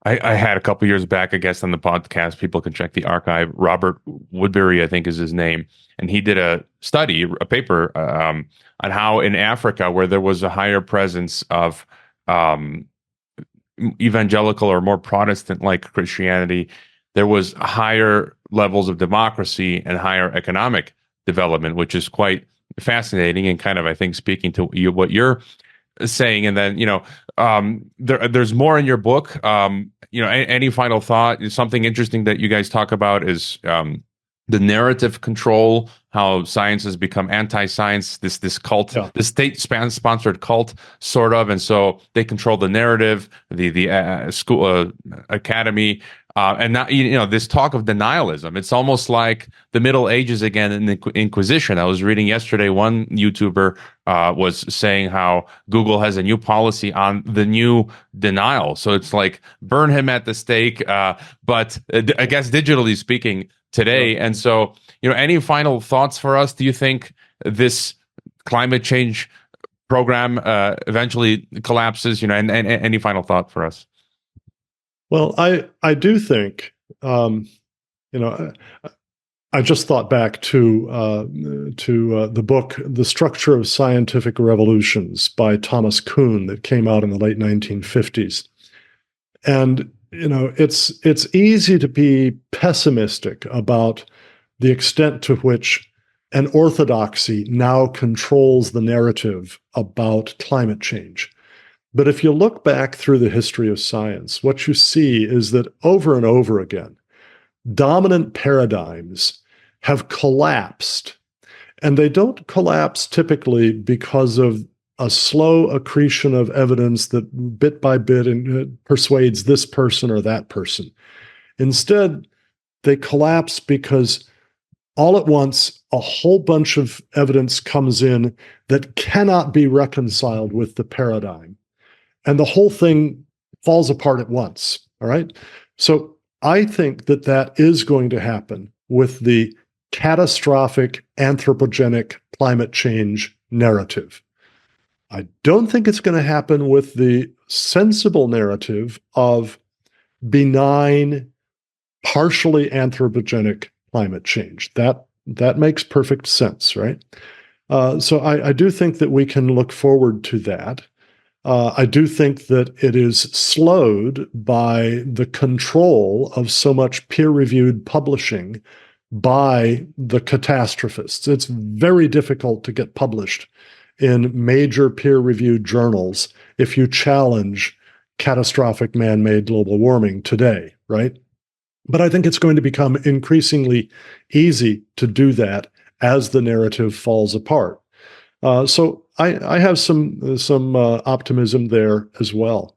I had a couple years back, I guess, on the podcast, people can check the archive. Robert Woodbury, I think is his name. And he did a study, a paper on how in Africa, where there was a higher presence of evangelical or more Protestant-like Christianity, there was higher levels of democracy and higher economic development, which is quite fascinating and kind of, I think, speaking to what you're saying. And then, there's more in your book. Any final thought? Something interesting that you guys talk about is the narrative control, how science has become anti-science, this cult, the state-sponsored cult, sort of, and so they control the narrative, the school academy, and now this talk of denialism. It's almost like the Middle Ages again in the Inquisition. I was reading yesterday, one YouTuber was saying how Google has a new policy on the new denial. So it's like burn him at the stake, but I guess digitally speaking today. And so, any final thoughts for us? Do you think this climate change program eventually collapses? And any final thought for us? Well, I do think, I just thought back to the book, The Structure of Scientific Revolutions by Thomas Kuhn that came out in the late 1950s. And, it's easy to be pessimistic about the extent to which an orthodoxy now controls the narrative about climate change. But if you look back through the history of science, what you see is that over and over again, dominant paradigms have collapsed. And they don't collapse typically because of a slow accretion of evidence that bit by bit persuades this person or that person. Instead, they collapse because all at once, a whole bunch of evidence comes in that cannot be reconciled with the paradigm. And the whole thing falls apart at once, all right? So I think that is going to happen with the catastrophic anthropogenic climate change narrative. I don't think it's going to happen with the sensible narrative of benign, partially anthropogenic climate change. That makes perfect sense, right? So I do think that we can look forward to that. I do think that it is slowed by the control of so much peer-reviewed publishing by the catastrophists. It's very difficult to get published in major peer-reviewed journals if you challenge catastrophic man-made global warming today, right? But I think it's going to become increasingly easy to do that as the narrative falls apart. So I have some optimism there as well.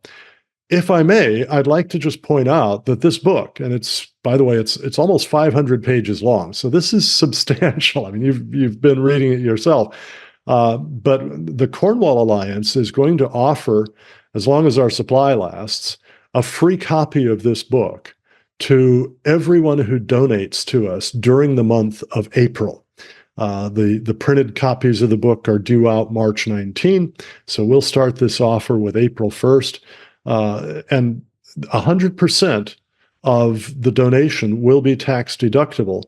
If I may, I'd like to just point out that this book, and by the way, it's almost 500 pages long, so this is substantial. I mean, you've been reading it yourself. But the Cornwall Alliance is going to offer, as long as our supply lasts, a free copy of this book to everyone who donates to us during the month of April. The printed copies of the book are due out March 19, so we'll start this offer with April 1st, and 100% of the donation will be tax deductible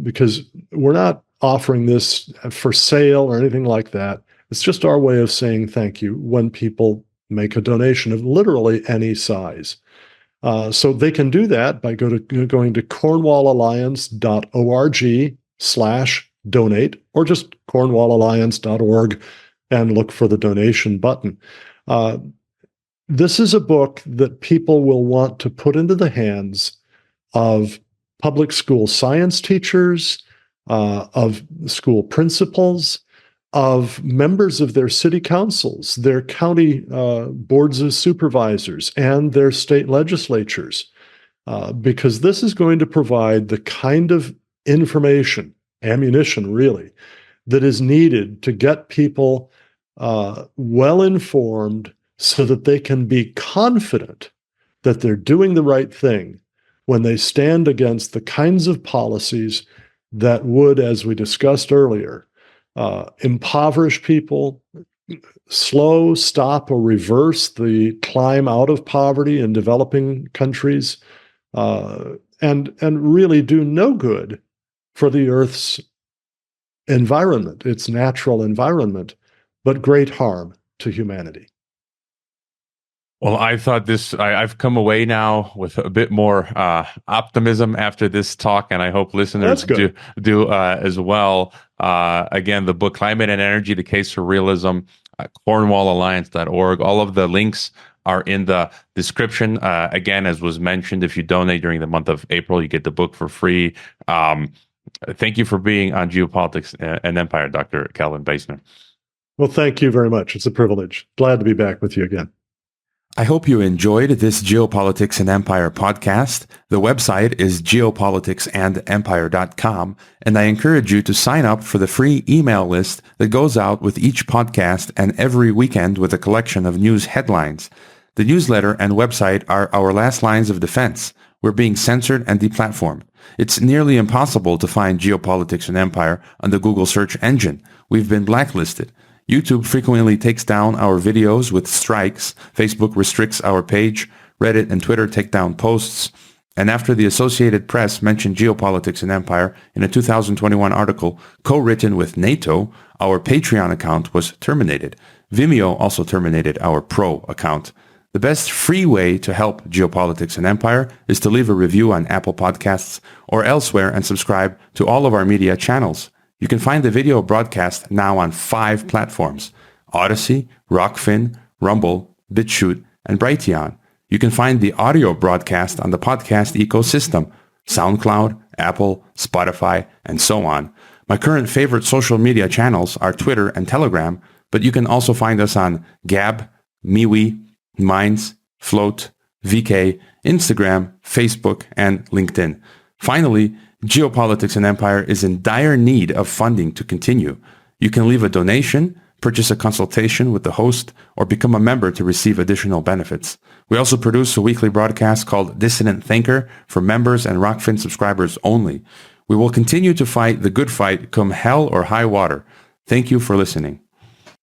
because we're not offering this for sale or anything like that. It's just our way of saying thank you when people make a donation of literally any size. So they can do that by going to cornwallalliance.org/donate, or just cornwallalliance.org and look for the donation button. This is a book that people will want to put into the hands of public school science teachers, of school principals, of members of their city councils, their county boards of supervisors, and their state legislatures, because this is going to provide the kind of information, ammunition really, that is needed to get people well informed so that they can be confident that they're doing the right thing when they stand against the kinds of policies that would, as we discussed earlier, impoverish people, slow, stop, or reverse the climb out of poverty in developing countries, and really do no good for the Earth's environment, its natural environment, but great harm to humanity. Well, I thought I've come away now with a bit more optimism after this talk, and I hope listeners do as well. Again, the book Climate and Energy, The Case for Realism, cornwallalliance.org. All of the links are in the description. Again, as was mentioned, if you donate during the month of April, you get the book for free. Thank you for being on Geopolitics and Empire, Dr. Calvin Beisner. Well, thank you very much. It's a privilege. Glad to be back with you again. I hope you enjoyed this Geopolitics and Empire podcast. The website is geopoliticsandempire.com, and I encourage you to sign up for the free email list that goes out with each podcast and every weekend with a collection of news headlines. The newsletter and website are our last lines of defense. We're being censored and deplatformed. It's nearly impossible to find Geopolitics and Empire on the Google search engine. We've been blacklisted. YouTube frequently takes down our videos with strikes. Facebook restricts our page. Reddit and Twitter take down posts. And after the Associated Press mentioned Geopolitics and Empire in a 2021 article co-written with NATO, our Patreon account was terminated. Vimeo also terminated our Pro account. The best free way to help Geopolitics and Empire is to leave a review on Apple Podcasts or elsewhere and subscribe to all of our media channels. You can find the video broadcast now on 5 platforms: Odyssey, Rockfin, Rumble, BitChute, and Brighteon. You can find the audio broadcast on the podcast ecosystem: SoundCloud, Apple, Spotify, and so on. My current favorite social media channels are Twitter and Telegram, but you can also find us on Gab, MeWe, Minds, Float, VK, Instagram, Facebook, and LinkedIn. Finally, Geopolitics and Empire is in dire need of funding to continue. You can leave a donation, purchase a consultation with the host, or become a member to receive additional benefits. We also produce a weekly broadcast called Dissident Thinker for members and Rockfin subscribers only. We will continue to fight the good fight come hell or high water. Thank you for listening.